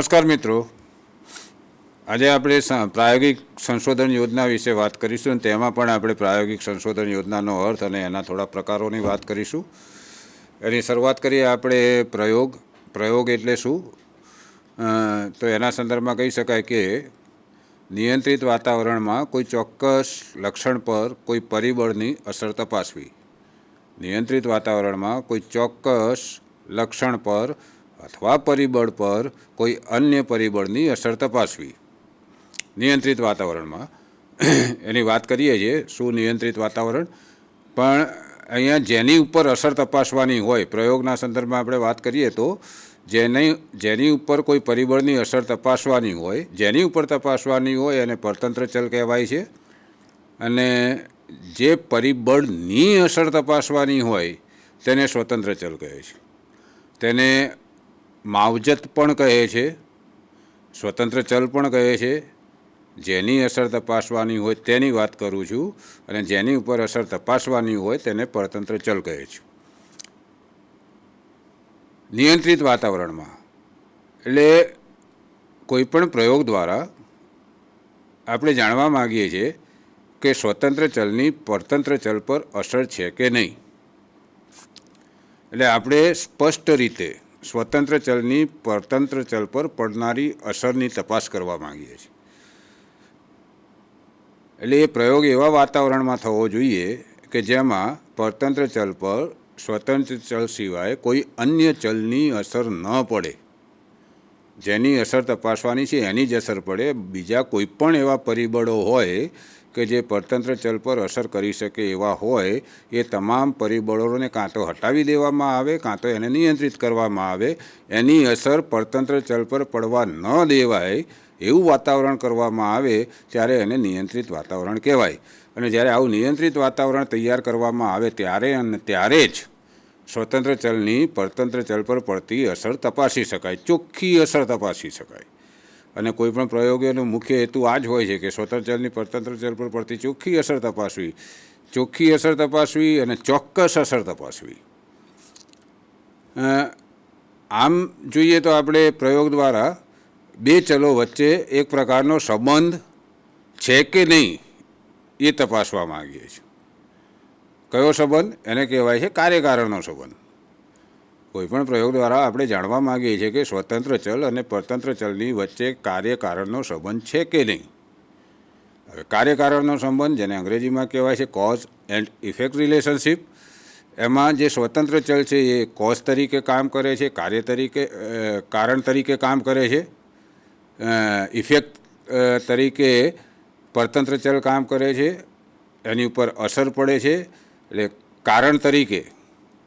નમસ્કાર મિત્રો, આજે આપણે પ્રાયોગિક સંશોધન યોજના વિશે વાત કરીશું. તેમાં પણ આપણે પ્રાયોગિક સંશોધન યોજનાનો અર્થ અને એના થોડા પ્રકારોની વાત કરીશું. એની શરૂઆત કરીએ આપણે પ્રયોગ એટલે શું? તો એના સંદર્ભમાં કહી શકાય કે નિયંત્રિત વાતાવરણમાં કોઈ ચોક્કસ લક્ષણ પર કોઈ પરિબળની અસર તપાસવી. નિયંત્રિત વાતાવરણમાં કોઈ ચોક્કસ લક્ષણ પર અથવા પરિબળ પર કોઈ અન્ય પરિબળની અસર તપાસવી. નિયંત્રિત વાતાવરણમાં એની વાત કરીએ છીએ, શું નિયંત્રિત વાતાવરણ, પણ અહીંયા જેની ઉપર અસર તપાસવાની હોય, પ્રયોગના સંદર્ભમાં આપણે વાત કરીએ તો જેની ઉપર કોઈ પરિબળની અસર તપાસવાની હોય, જેની ઉપર તપાસવાની હોય એને પરતંત્ર ચલ કહેવાય છે. અને જે પરિબળની અસર તપાસવાની હોય તેને સ્વતંત્ર ચલ કહે છે. તેને માવજત પણ કહે છે, સ્વતંત્ર ચલ પણ કહે છે. જેની અસર તપાસવાની હોય તેની વાત કરું છું, અને જેની ઉપર અસર તપાસવાની હોય તેને પરતંત્ર ચલ કહે છે. નિયંત્રિત વાતાવરણમાં એટલે કોઈપણ પ્રયોગ દ્વારા આપણે જાણવા માગીએ છીએ કે સ્વતંત્ર ચલની પરતંત્ર ચલ પર અસર છે કે નહીં. એટલે આપણે સ્પષ્ટ રીતે સ્વતંત્ર ચલની પરતંત્ર ચલ પર પડનારી અસરની તપાસ કરવા માગીએ છીએ. એટલે એ પ્રયોગ એવા વાતાવરણમાં થવો જોઈએ કે જેમાં પરતંત્ર ચલ પર સ્વતંત્ર ચલ સિવાય કોઈ અન્ય ચલની અસર ન પડે. જેની અસર તપાસવાની છે એની જ અસર પડે. બીજા કોઈ પણ એવા પરિબળો હોય કે જે પરતંત્ર ચલ પર અસર કરી શકે એવા હોય, એ તમામ પરિબળોને કાં તો હટાવી દેવામાં આવે, કાં તો એને નિયંત્રિત કરવામાં આવે. એની અસર પરતંત્ર ચલ પર પડવા ન દેવાય એવું વાતાવરણ કરવામાં આવે ત્યારે એને નિયંત્રિત વાતાવરણ કહેવાય. અને જ્યારે આવું નિયંત્રિત વાતાવરણ તૈયાર કરવામાં આવે ત્યારે જ સ્વતંત્ર ચલની પરતંત્ર ચલ પર પડતી અસર તપાસી શકાય, ચોખ્ખી અસર તપાસી શકાય. અને કોઈપણ પ્રયોગોનો મુખ્ય હેતુ આ જ હોય છે કે સ્વતંત્ર ચલની પરતંત્ર ચલ પર પડતી ચોખ્ખી અસર તપાસવી અને ચોક્કસ અસર તપાસવી. આમ જોઈએ તો આપણે પ્રયોગ દ્વારા બે ચલો વચ્ચે એક પ્રકારનો સંબંધ છે કે નહીં એ તપાસવા માગીએ છીએ. કયો સંબંધ? એને કહેવાય છે કાર્યકારણનો સંબંધ. કોઈપણ પ્રયોગ દ્વારા આપણે જાણવા માગીએ છીએ કે સ્વતંત્ર ચલ અને પરતંત્ર ચલની વચ્ચે કાર્યકારણનો સંબંધ છે કે નહીં. હવે કાર્યકારણનો સંબંધ, જેને અંગ્રેજીમાં કહેવાય છે કોઝ એન્ડ ઇફેક્ટ રિલેશનશીપ, એમાં જે સ્વતંત્ર ચલ છે એ કોઝ તરીકે કામ કરે છે, કારણ તરીકે કામ કરે છે. ઇફેક્ટ તરીકે પરતંત્ર ચલ કામ કરે છે, એની ઉપર અસર પડે છે. એટલે કારણ તરીકે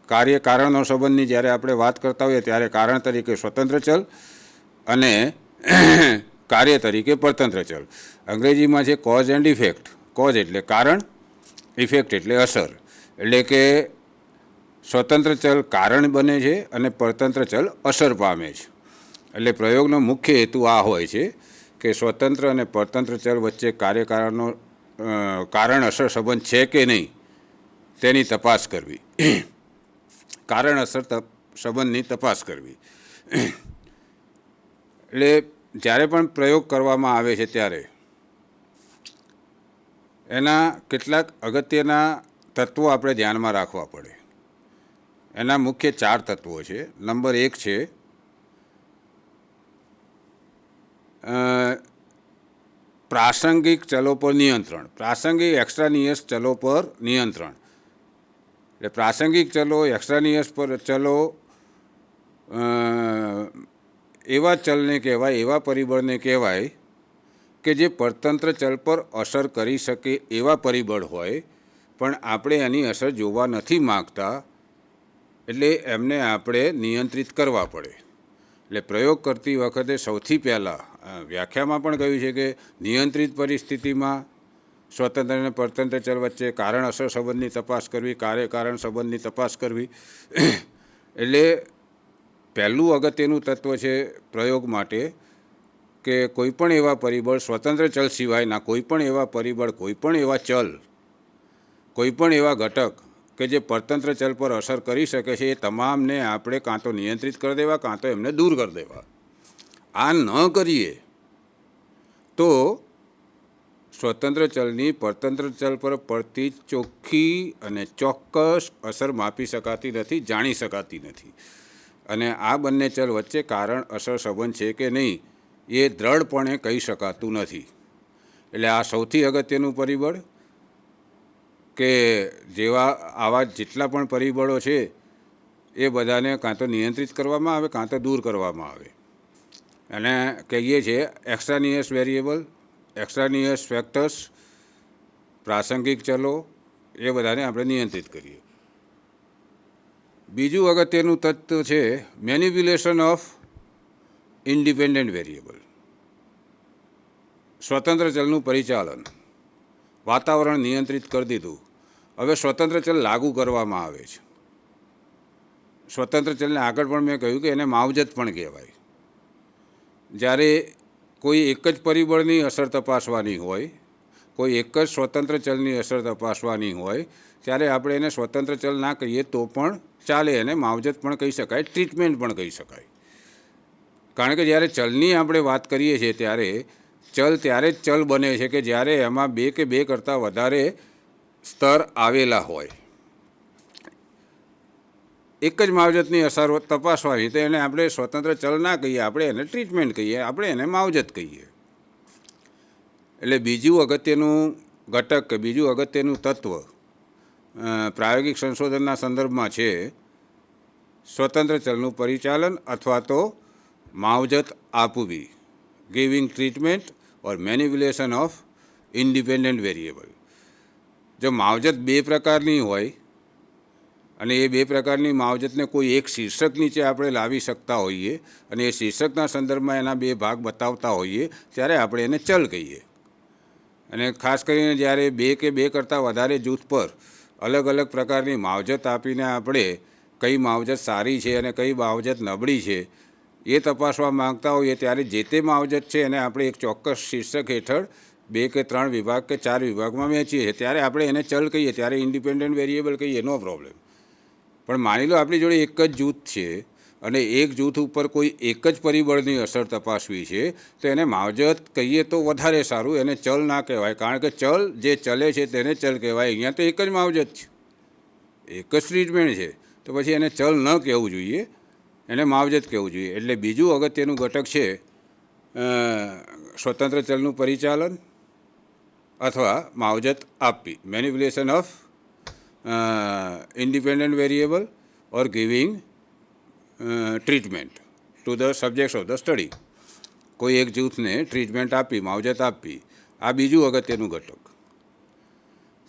કાર્યકારણનો સંબંધની જ્યારે આપણે વાત કરતા હોઈએ ત્યારે કારણ તરીકે સ્વતંત્ર ચલ અને કાર્ય તરીકે પરતંત્ર ચલ. અંગ્રેજીમાં છે કોઝ એન્ડ ઇફેક્ટ. કોઝ એટલે કારણ, ઇફેક્ટ એટલે અસર. એટલે કે સ્વતંત્ર ચલ કારણ બને છે અને પરતંત્ર ચલ અસર પામે છે. એટલે પ્રયોગનો મુખ્ય હેતુ આ હોય છે કે સ્વતંત્ર અને પરતંત્ર ચલ વચ્ચે કારણ અસર સંબંધ છે કે નહીં તેની તપાસ કરવી, કારણ અસર સંબંધની તપાસ કરવી. એટલે જ્યારે પણ પ્રયોગ કરવામાં આવે છે ત્યારે એના કેટલાક અગત્યના તત્વો આપણે ધ્યાનમાં રાખવા પડે. એના મુખ્ય 4 તત્વો છે. નંબર 1 છે પ્રાસંગિક ચલો પર નિયંત્રણ. પ્રાસંગિક એક્સ્ટ્રાનિયસ ચલો પર નિયંત્રણ. એટલે પ્રાસંગિક ચલો, એક્સ્ટ્રાનિયસ પર ચલો એવા ચલને કહેવાય, એવા પરિબળને કહેવાય કે જે પરતંત્ર ચલ પર અસર કરી શકે એવા પરિબળ હોય, પણ આપણે એની અસર જોવા નથી માગતા, એટલે એમને આપણે નિયંત્રિત કરવા પડે. એટલે પ્રયોગ કરતી વખતે સૌથી પહેલાં વ્યાખ્યામાં પણ કહ્યું છે કે નિયંત્રિત પરિસ્થિતિમાં સ્વતંત્ર અને પરતંત્ર ચલ વચ્ચે કારણ અસર સંબંધની તપાસ કરવી, કાર્યકારણ સંબંધની તપાસ કરવી. એટલે પહેલું અગત્યનું તત્વ છે પ્રયોગ માટે કે કોઈપણ એવા પરિબળ, સ્વતંત્ર ચલ સિવાયના કોઈપણ એવા પરિબળ, કોઈપણ એવા ચલ, કોઈપણ એવા ઘટક કે જે પરતંત્ર ચલ પર અસર કરી શકે છે એ તમામને આપણે કાં તો નિયંત્રિત કરી દેવા, કાં તો એમને દૂર કરી દેવા. આ ન કરીએ તો સ્વતંત્ર ચલની પરતંત્ર ચલ પર પડતી ચોખ્ખી અને ચોક્કસ અસર માપી શકાતી નથી, જાણી શકાતી નથી. અને આ બંને ચલ વચ્ચે કારણ અસર સંબંધ છે કે નહીં એ દ્રઢપણે કહી શકાતું નથી. એટલે આ સૌથી અગત્યનું પરિબળ કે આવા જેટલા પણ પરિબળો છે એ બધાને કાં તો નિયંત્રિત કરવામાં આવે કાં તો દૂર કરવામાં આવે. અને કહીએ છીએ એક્સ્ટ્રાનિયસ વેરિયેબલ, એક્સ્ટ્રાનિયસ ફેક્ટર્સ, પ્રાસંગિક ચલો, એ બધાને આપણે નિયંત્રિત કરીએ. બીજું અગત્યનું તત્વ છે મેનિપ્યુલેશન ઓફ ઇન્ડિપેન્ડન્ટ વેરિયેબલ. સ્વતંત્ર ચલનું પરિચાલન. વાતાવરણ નિયંત્રિત કરી દીધું, હવે સ્વતંત્ર ચલ લાગુ કરવામાં આવે છે. સ્વતંત્ર ચલને આગળ પણ મેં કહ્યું કે એને માવજત પણ કહેવાય. જ્યારે કોઈ એક જ પરિબળની અસર તપાસવાની હોય, કોઈ એક જ સ્વતંત્ર ચલની અસર તપાસવાની હોય, ત્યારે આપણે એને સ્વતંત્ર ચલ ના કહીએ તો પણ ચાલે, એને માવજત પણ કહી શકાય, ટ્રીટમેન્ટ પણ કહી શકાય. કારણ કે જ્યારે ચલની આપણે વાત કરીએ છીએ ત્યારે ચલ ત્યારે જ ચલ બને છે કે જ્યારે એમાં બે કે બે કરતાં વધારે સ્તર આવેલા હોય. એક જ માવજતની અસર તપાસવાની તો એને આપણે સ્વતંત્ર ચલ ના કહીએ, આપણે એને ટ્રીટમેન્ટ કહીએ, આપણે એને માવજત કહીએ. એટલે બીજું અગત્યનું ઘટક કે બીજું અગત્યનું તત્વ પ્રાયોગિક સંશોધનના સંદર્ભમાં છે સ્વતંત્ર ચલનું પરિચાલન અથવા તો માવજત આપવી, giving treatment or manipulation of independent variable. જો માવજત બે પ્રકારની હોય અને એ બે પ્રકારની માવજતને કોઈ એક શીર્ષક નીચે આપણે લાવી શકતા હોઈએ અને એ શીર્ષકના સંદર્ભમાં એના બે ભાગ બતાવતા હોઈએ ત્યારે આપણે એને ચલ કહીએ. અને ખાસ કરીને જ્યારે બે કે બે કરતાં વધારે જૂથ પર અલગ અલગ પ્રકારની માવજત આપીને આપણે કઈ માવજત સારી છે અને કઈ માવજત નબળી છે એ તપાસવા માંગતા હોઈએ ત્યારે જે તે માવજત છે એને આપણે એક ચોક્કસ શીર્ષક હેઠળ બે કે ત્રણ વિભાગ કે ચાર વિભાગમાં વહેંચીએ છીએ ત્યારે આપણે એને ચલ કહીએ, ત્યારે ઇન્ડિપેન્ડન્ટ વેરિયેબલ કહીએ, નો પ્રોબ્લેમ. પણ માની લો આપણી જોડે એક જ જૂથ છે અને એક જૂથ ઉપર કોઈ એક જ પરિબળની અસર તપાસવી છે તો એને માવજત કહીએ તો વધારે સારું, એને ચલ ના કહેવાય. કારણ કે ચલ જે ચલે છે તેને ચલ કહેવાય. અહીંયા તો એક જ માવજત છે, એક જ ટ્રીટમેન્ટ છે, તો પછી એને ચલ ન કહેવું જોઈએ, એને માવજત કહેવું જોઈએ. એટલે બીજું અગત્યનું ઘટક છે સ્વતંત્ર ચલનું પરિચાલન અથવા માવજત આપવી, manipulation of independent variable or giving treatment to the subjects of the study. કોઈ એક જૂથને ટ્રીટમેન્ટ આપવી, માવજત આપવી, આ બીજું અગત્યનું ઘટક.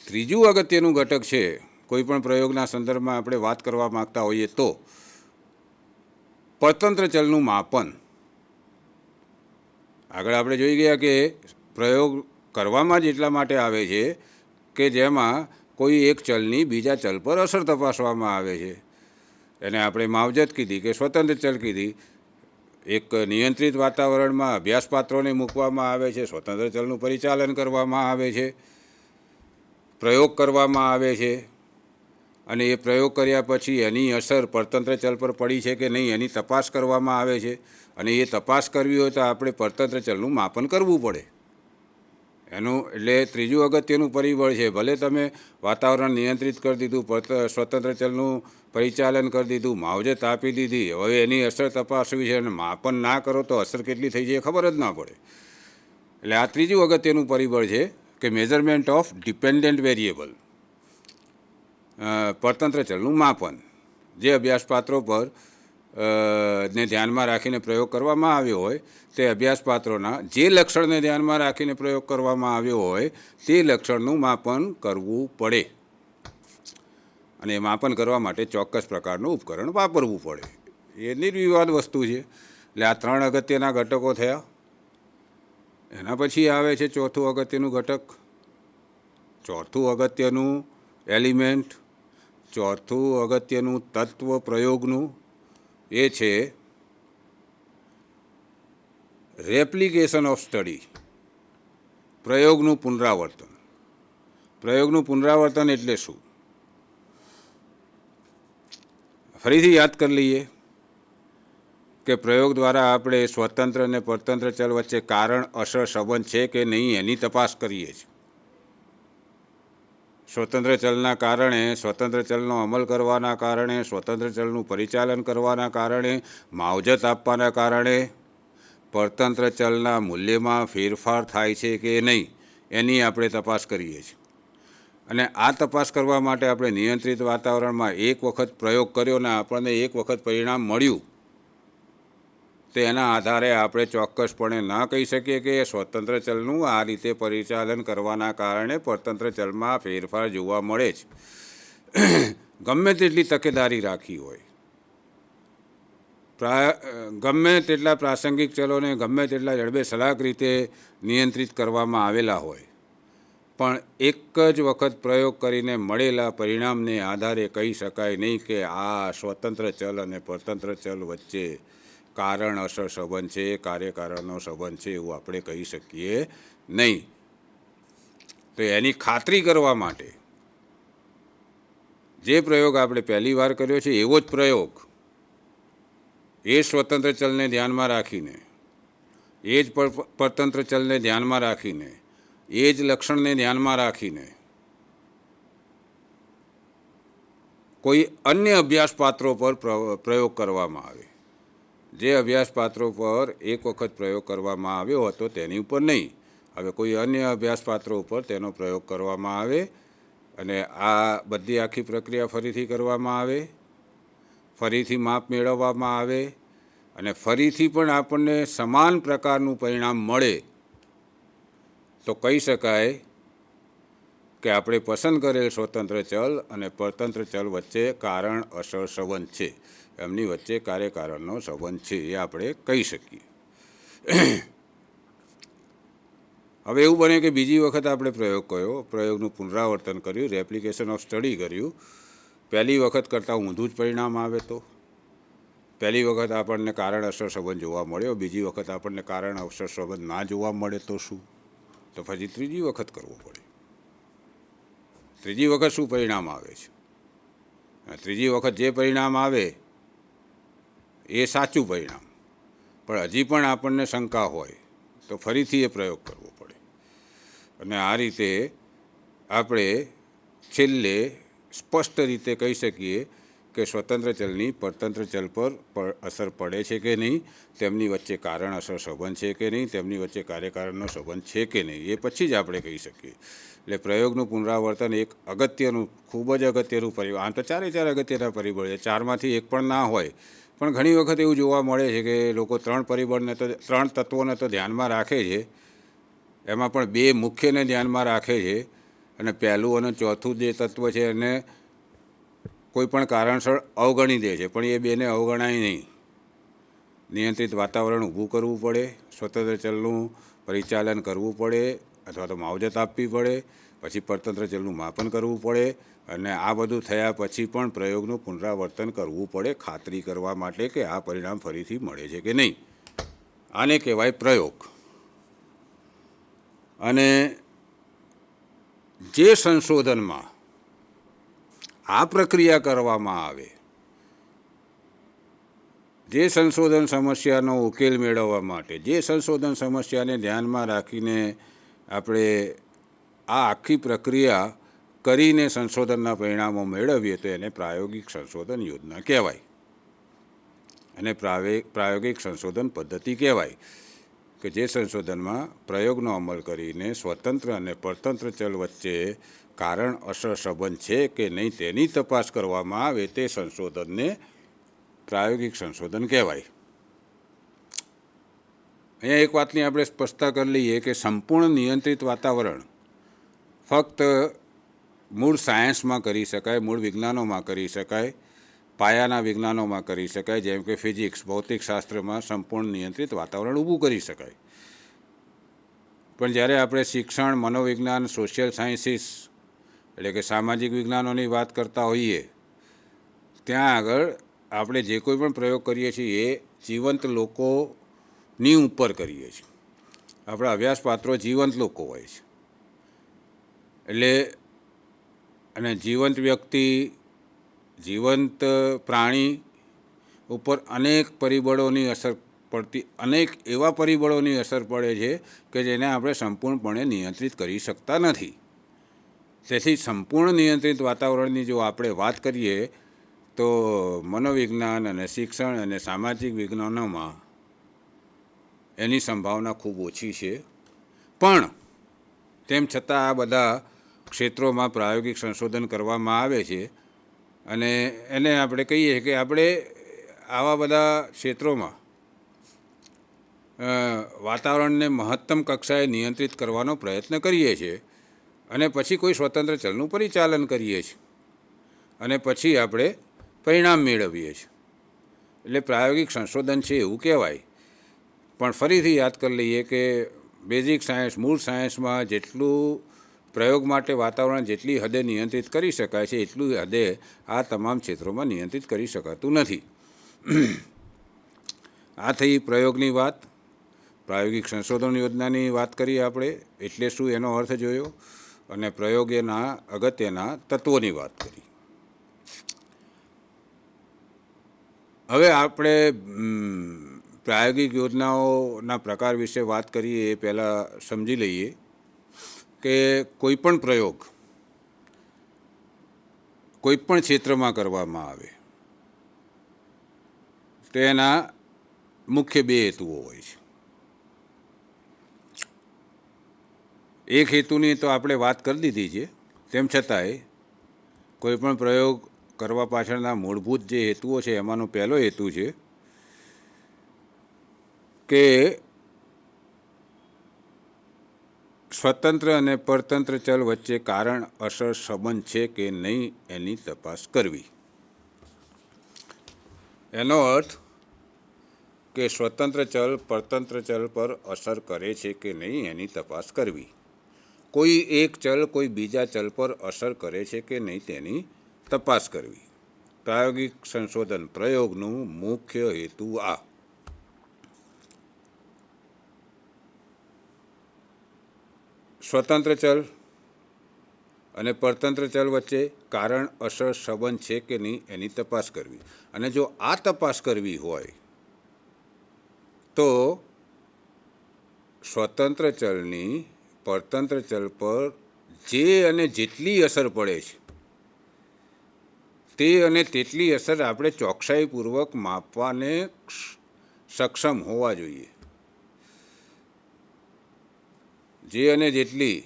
ત્રીજું અગત્યનું ઘટક છે કોઈ પણ પ્રયોગના સંદર્ભમાં આપણે વાત કરવા માગતા હોઈએ તો પરતંત્ર ચલનું માપન. આગળ આપણે જોઈ ગયા કે પ્રયોગ કરવામાં જ એટલા માટે આવે છે કે જેમાં કોઈ એક ચલની બીજા ચલ પર અસર તપાસવામાં આવે છે. એને આપણે માવજત કીધી કે સ્વતંત્ર ચલ કીધી. એક નિયંત્રિત વાતાવરણમાં અભ્યાસપાત્રોને મૂકવામાં આવે છે, સ્વતંત્ર ચલનું પરિચાલન કરવામાં આવે છે, પ્રયોગ કરવામાં આવે છે અને એ પ્રયોગ કર્યા પછી એની અસર પરતંત્ર ચલ પર પડી છે કે નહીં એની તપાસ કરવામાં આવે છે. અને એ તપાસ કરવી હોય તો આપણે પરતંત્ર ચલનું માપન કરવું પડે. એનું એટલે ત્રીજું અગત્યનું પરિબળ છે. ભલે તમે વાતાવરણ નિયંત્રિત કરી દીધું, સ્વતંત્ર ચલનું પરિચાલન કરી દીધું, માવજત આપી દીધી, હવે એની અસર તપાસવી છે અને માપન ના કરો તો અસર કેટલી થઈ જાય ખબર જ ના પડે. એટલે આ ત્રીજું અગત્યનું પરિબળ છે કે મેઝરમેન્ટ ઓફ ડિપેન્ડન્ટ વેરિયેબલ, પરતંત્ર ચલનું માપન. જે અભ્યાસપાત્રો પર ને ધ્યાનમાં રાખીને પ્રયોગ કરવામાં આવ્યો હોય તે અભ્યાસપાત્રોના જે લક્ષણને ધ્યાનમાં રાખીને પ્રયોગ કરવામાં આવ્યો હોય તે લક્ષણનું માપન કરવું પડે અને એ માપન કરવા માટે ચોક્કસ પ્રકારનું ઉપકરણ વાપરવું પડે. એ નિર્વિવાદ વસ્તુ છે. એટલે આ ત્રણ અગત્યના ઘટકો થયા. એના પછી આવે છે ચોથું અગત્યનું ઘટક, ચોથું અગત્યનું એલિમેન્ટ, ચોથું અગત્યનું તત્વ પ્રયોગનું, એ છે રેપ્લિકેશન ઓફ સ્ટડી, પ્રયોગનું પુનરાવર્તન. પ્રયોગનું પુનરાવર્તન એટલે શું? ફરીથી યાદ કરી લઈએ કે પ્રયોગ દ્વારા આપણે સ્વતંત્ર અને પરતંત્ર ચલ વચ્ચે કારણ અસર સંબંધ છે કે નહીં એની તપાસ કરીએ છીએ. સ્વતંત્ર ચલના કારણે, સ્વતંત્ર ચલનો અમલ કરવાના કારણે, સ્વતંત્ર ચલનું પરિચાલન કરવાના કારણે, માવજત આપવાના કારણે પરતંત્ર ચલના મૂલ્યમાં ફેરફાર થાય છે કે નહીં એની આપણે તપાસ કરીએ છીએ. અને આ તપાસ કરવા માટે આપણે નિયંત્રિત વાતાવરણમાં એક વખત પ્રયોગ કર્યો ને આપણને એક વખત પરિણામ મળ્યું, તો એના આધારે આપણે ચોક્કસપણે ન કહી શકીએ કે સ્વતંત્ર ચલનું આ રીતે પરિચાલન કરવાના કારણે પરતંત્ર ચલમાં ફેરફાર જોવા મળે છે. ગમે તેટલી તકેદારી રાખી હોય, ગમે તેટલા પ્રાસંગિક ચલોને ગમે તેટલા જડબેસલાક રીતે નિયંત્રિત કરવામાં આવેલા હોય, પણ એક જ વખત પ્રયોગ કરીને મળેલા પરિણામને આધારે કહી શકાય નહીં કે આ સ્વતંત્ર ચલ અને પરતંત્ર ચલ વચ્ચે કારણ અસર સંબંધ છે, કાર્યકારણનો સંબંધ છે, એવું આપણે કહી શકીએ નહીં. તો એની ખાતરી કરવા માટે જે પ્રયોગ આપણે પહેલી વાર કર્યો છે એવો જ પ્રયોગ એ સ્વતંત્ર ચલને ધ્યાનમાં રાખીને, એ જ પરતંત્ર ચલને ધ્યાનમાં રાખીને, એ જ લક્ષણને ધ્યાનમાં રાખીને કોઈ અન્ય અભ્યાસ પાત્રો પર પ્રયોગ કરવામાં આવે. જે અભ્યાસ પાત્રો પર એક વખત પ્રયોગ કરવામાં આવ્યો હતો તેની ઉપર નહીં, હવે કોઈ અન્ય અભ્યાસ પાત્રો ઉપર તેનો પ્રયોગ કરવામાં આવે અને આ બધી આખી પ્રક્રિયા ફરીથી કરવામાં આવે, ફરીથી માપ મેળવવામાં આવે અને ફરીથી પણ આપણને સમાન પ્રકારનું પરિણામ મળે, તો કહી શકાય કે આપણે પસંદ કરેલ સ્વતંત્ર ચલ અને પરતંત્ર ચલ વચ્ચે કારણ અસર સંબંધ છે, એમની વચ્ચે કાર્યકારણનો સંબંધ છે, એ આપણે કહી શકીએ. હવે એવું બને કે બીજી વખત આપણે પ્રયોગ કર્યો, પ્રયોગનું પુનરાવર્તન કર્યું, રેપ્લિકેશન ઓફ સ્ટડી કર્યું, પહેલી વખત કરતાં ઊંધું જ પરિણામ આવે તો પહેલી વખત આપણને કારણ અસર સંબંધ જોવા મળ્યો, બીજી વખત આપણને કારણ અસર સંબંધ ના જોવા મળે તો શું? તો પછી ત્રીજી વખત કરવો પડે. ત્રીજી વખત શું પરિણામ આવે છે? ત્રીજી વખત જે પરિણામ આવે એ સાચું પરિણામ, પણ હજી પણ આપણને શંકા હોય તો ફરીથી એ પ્રયોગ કરવો પડે. અને આ રીતે આપણે છેલ્લે સ્પષ્ટ રીતે કહી શકીએ કે સ્વતંત્ર ચલની પરતંત્ર ચલ પર અસર પડે છે કે નહીં, તેમની વચ્ચે કારણ અસર સંબંધ છે કે નહીં, તેમની વચ્ચે કાર્યકારણનો સંબંધ છે કે નહીં, એ પછી જ આપણે કહી શકીએ. એટલે પ્રયોગનું પુનરાવર્તન એક અગત્યનું, ખૂબ જ અગત્યનું પરિબળ. આમ તો ચારે ચાર અગત્યના પરિબળ છે, ચારમાંથી એક પણ ના હોય, પણ ઘણી વખત એવું જોવા મળે છે કે લોકો ત્રણ તત્વોને તો ધ્યાનમાં રાખે છે, એમાં પણ બે મુખ્યને ધ્યાનમાં રાખે છે અને પહેલું અને ચોથું જે તત્વ છે એને કોઈ પણ કારણસર અવગણી દે છે, પણ એ બેને અવગણાય નહીં. નિયંત્રિત વાતાવરણ ઊભું કરવું પડે, સ્વતંત્ર ચલનું પરિચાલન કરવું પડે અથવા તો માવજત આપવી પડે, પછી પરતંત્ર ચલનું માપન કરવું પડે અને આ બધું થયા પછી પણ પ્રયોગનું પુનરાવર્તન કરવું પડે ખાતરી કરવા માટે કે આ પરિણામ ફરીથી મળે છે કે નહીં. આને કહેવાય પ્રયોગ. અને જે સંશોધનમાં આ પ્રક્રિયા કરવામાં આવે, જે સંશોધન સમસ્યાનો ઉકેલ મેળવવા માટે, જે સંશોધન સમસ્યાને ધ્યાનમાં રાખીને આપણે આ આખી પ્રક્રિયા કરીને સંશોધનના પરિણામો મેળવીએ તો એને પ્રાયોગિક સંશોધન યોજના કહેવાય અને પ્રાયોગિક સંશોધન પદ્ધતિ કહેવાય. કે જે સંશોધનમાં પ્રયોગનો અમલ કરીને સ્વતંત્ર અને પરતંત્ર ચલ વચ્ચે કારણ અસર સંબંધ છે કે નહીં તેની તપાસ કરવામાં આવે તે સંશોધનને પ્રાયોગિક સંશોધન કહેવાય. અહીંયા એક વાતની આપણે સ્પષ્ટતા કરી લઈએ કે સંપૂર્ણ નિયંત્રિત વાતાવરણ ફક્ત મૂળ સાયન્સમાં કરી શકાય, મૂળ વિજ્ઞાનોમાં કરી શકાય, પાયાના વિજ્ઞાનોમાં કરી શકાય, જેમ કે ફિઝિક્સ, ભૌતિકશાસ્ત્રમાં સંપૂર્ણ નિયંત્રિત વાતાવરણ ઊભું કરી શકાય. પણ જ્યારે આપણે શિક્ષણ, મનોવિજ્ઞાન, સોશિયલ સાયન્સીસ એટલે કે સામાજિક વિજ્ઞાનોની વાત કરતા હોઈએ, ત્યાં આગળ આપણે જે કોઈ પણ પ્રયોગ કરીએ છીએ એ જીવંત લોકોની ઉપર કરીએ છીએ. આપણા અભ્યાસપાત્રો જીવંત લોકો હોય છે. એટલે અને જીવંત વ્યક્તિ, જીવંત પ્રાણી ઉપર અનેક પરિબળોની અસર પડતી, અનેક એવા પરિબળોની અસર પડે છે કે જેને આપણે સંપૂર્ણપણે નિયંત્રિત કરી શકતા નથી. તેથી સંપૂર્ણ નિયંત્રિત વાતાવરણની જો આપણે વાત કરીએ તો મનોવિજ્ઞાન અને શિક્ષણ અને સામાજિક વિજ્ઞાનોમાં એની સંભાવના ખૂબ ઓછી છે. પણ તેમ છતાં આ બધા ક્ષેત્રોમાં પ્રાયોગિક સંશોધન કરવામાં આવે છે અને એને આપણે કહીએ કે આપણે આવા બધા ક્ષેત્રોમાં વાતાવરણને મહત્તમ કક્ષાએ નિયંત્રિત કરવાનો પ્રયત્ન કરીએ છીએ અને પછી કોઈ સ્વતંત્ર ચલનું પરિચાલન કરીએ છીએ અને પછી આપણે પરિણામ મેળવીએ છીએ. એટલે પ્રાયોગિક સંશોધન છે એવું કહેવાય. પણ ફરીથી યાદ કરી લઈએ કે બેઝિક સાયન્સ, મૂળ સાયન્સમાં જેટલું પ્રયોગ માટે વાતાવરણ જેટલી હદે નિયંત્રિત કરી શકાય છે એટલું હદે આ તમામ ક્ષેત્રોમાં નિયંત્રિત કરી શકાતું નથી. આ થઈ પ્રયોગની વાત. પ્રાયોગિક સંશોધન યોજનાની વાત કરીએ આપણે, એટલે શું એનો અર્થ જોયો, અને પ્રયોગના અગત્યના તત્વોની વાત કરી. હવે આપણે પ્રાયોગિક યોજનાઓના પ્રકાર વિશે વાત કરીએ એ પહેલાં સમજી લઈએ કે કોઈપણ પ્રયોગ કોઈપણ ક્ષેત્રમાં કરવામાં આવે તો એના મુખ્ય બે હેતુઓ હોય છે. એક હેતુની તો આપણે વાત કરી દીધી છે, તેમ છતાંય કોઈપણ પ્રયોગ કરવા પાછળના મૂળભૂત જે હેતુઓ છે એમાંનો પહેલો હેતુ છે કે સ્વતંત્ર અને પરતંત્ર ચલ વચ્ચે કારણ અસર સંબંધ છે કે નહીં એની તપાસ કરવી. એનો અર્થ કે સ્વતંત્ર ચલ પરતંત્ર ચલ પર અસર કરે છે કે નહીં એની તપાસ કરવી. કોઈ એક ચલ કોઈ બીજા ચલ પર અસર કરે છે કે નહીં તેની તપાસ કરવી. પ્રાયોગિક સંશોધન પ્રયોગનું મુખ્ય હેતુ આ. સ્વતંત્ર ચલ અને પરતંત્ર ચલ વચ્ચે કારણ અસર સંબંધ છે કે નહીં એની તપાસ કરવી. અને જો આ તપાસ કરવી હોય તો સ્વતંત્ર ચલની પરતંત્ર ચલ પર જે અને જેટલી અસર પડે છે તે અને તેટલી અસર આપણે ચોકસાઈપૂર્વક માપવાને સક્ષમ હોવા જોઈએ. જે અને જેટલી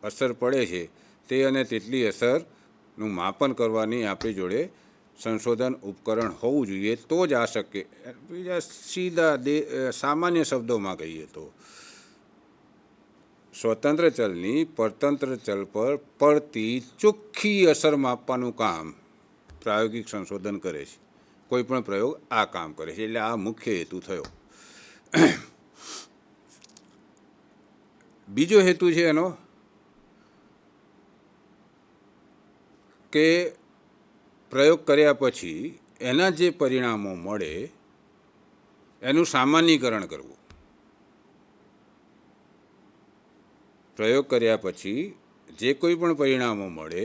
અસર પડે છે તે અને તેટલી અસરનું માપન કરવાની આપણી જોડે સંશોધન ઉપકરણ હોવું જોઈએ, તો જ આ શક્ય. બીજા સીધા સામાન્ય શબ્દોમાં કહીએ તો સ્વતંત્ર ચલની પરતંત્ર ચલ પર પડતી ચોખ્ખી અસર માપવાનું કામ પ્રાયોગિક સંશોધન કરે છે. કોઈ પણ પ્રયોગ આ કામ કરે છે. એટલે આ મુખ્ય હેતુ થયો. બીજો હેતુ છે એનો કે પ્રયોગ કર્યા પછી એના જે પરિણામો મળે એનું સામાન્યીકરણ કરવું. પ્રયોગ કર્યા પછી જે કોઈ પણ પરિણામો મળે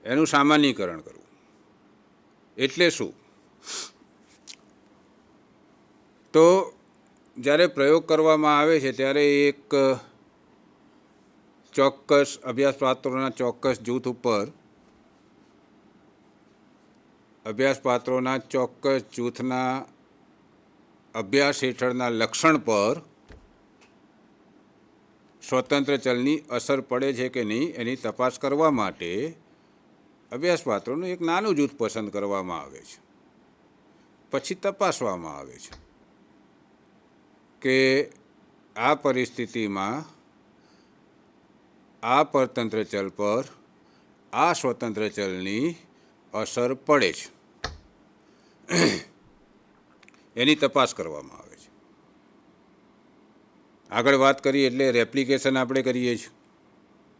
એનું સામાન્યીકરણ કરવું. એટલે શું? તો જ્યારે પ્રયોગ કરવામાં આવે છે ત્યારે એક ચોક્કસ અભ્યાસપાત્રોના ચોક્કસ જૂથ ઉપર અભ્યાસપાત્રોના ચોક્કસ જૂથના અભ્યાસ હેઠળના લક્ષણ પર સ્વતંત્ર ચલની અસર પડે છે કે નહીં એની તપાસ કરવા માટે અભ્યાસપાત્રોનું એક નાનું જૂથ પસંદ કરવામાં આવે છે. પછી તપાસવામાં આવે છે કે આ પરિસ્થિતિમાં આ પરતંત્ર ચલ પર આ સ્વતંત્ર ચલની અસર પડે છે. એની તપાસ કરવામાં આવે છે. આગળ વાત કરીએ એટલે રેપ્લિકેશન આપણે કરીએ છીએ,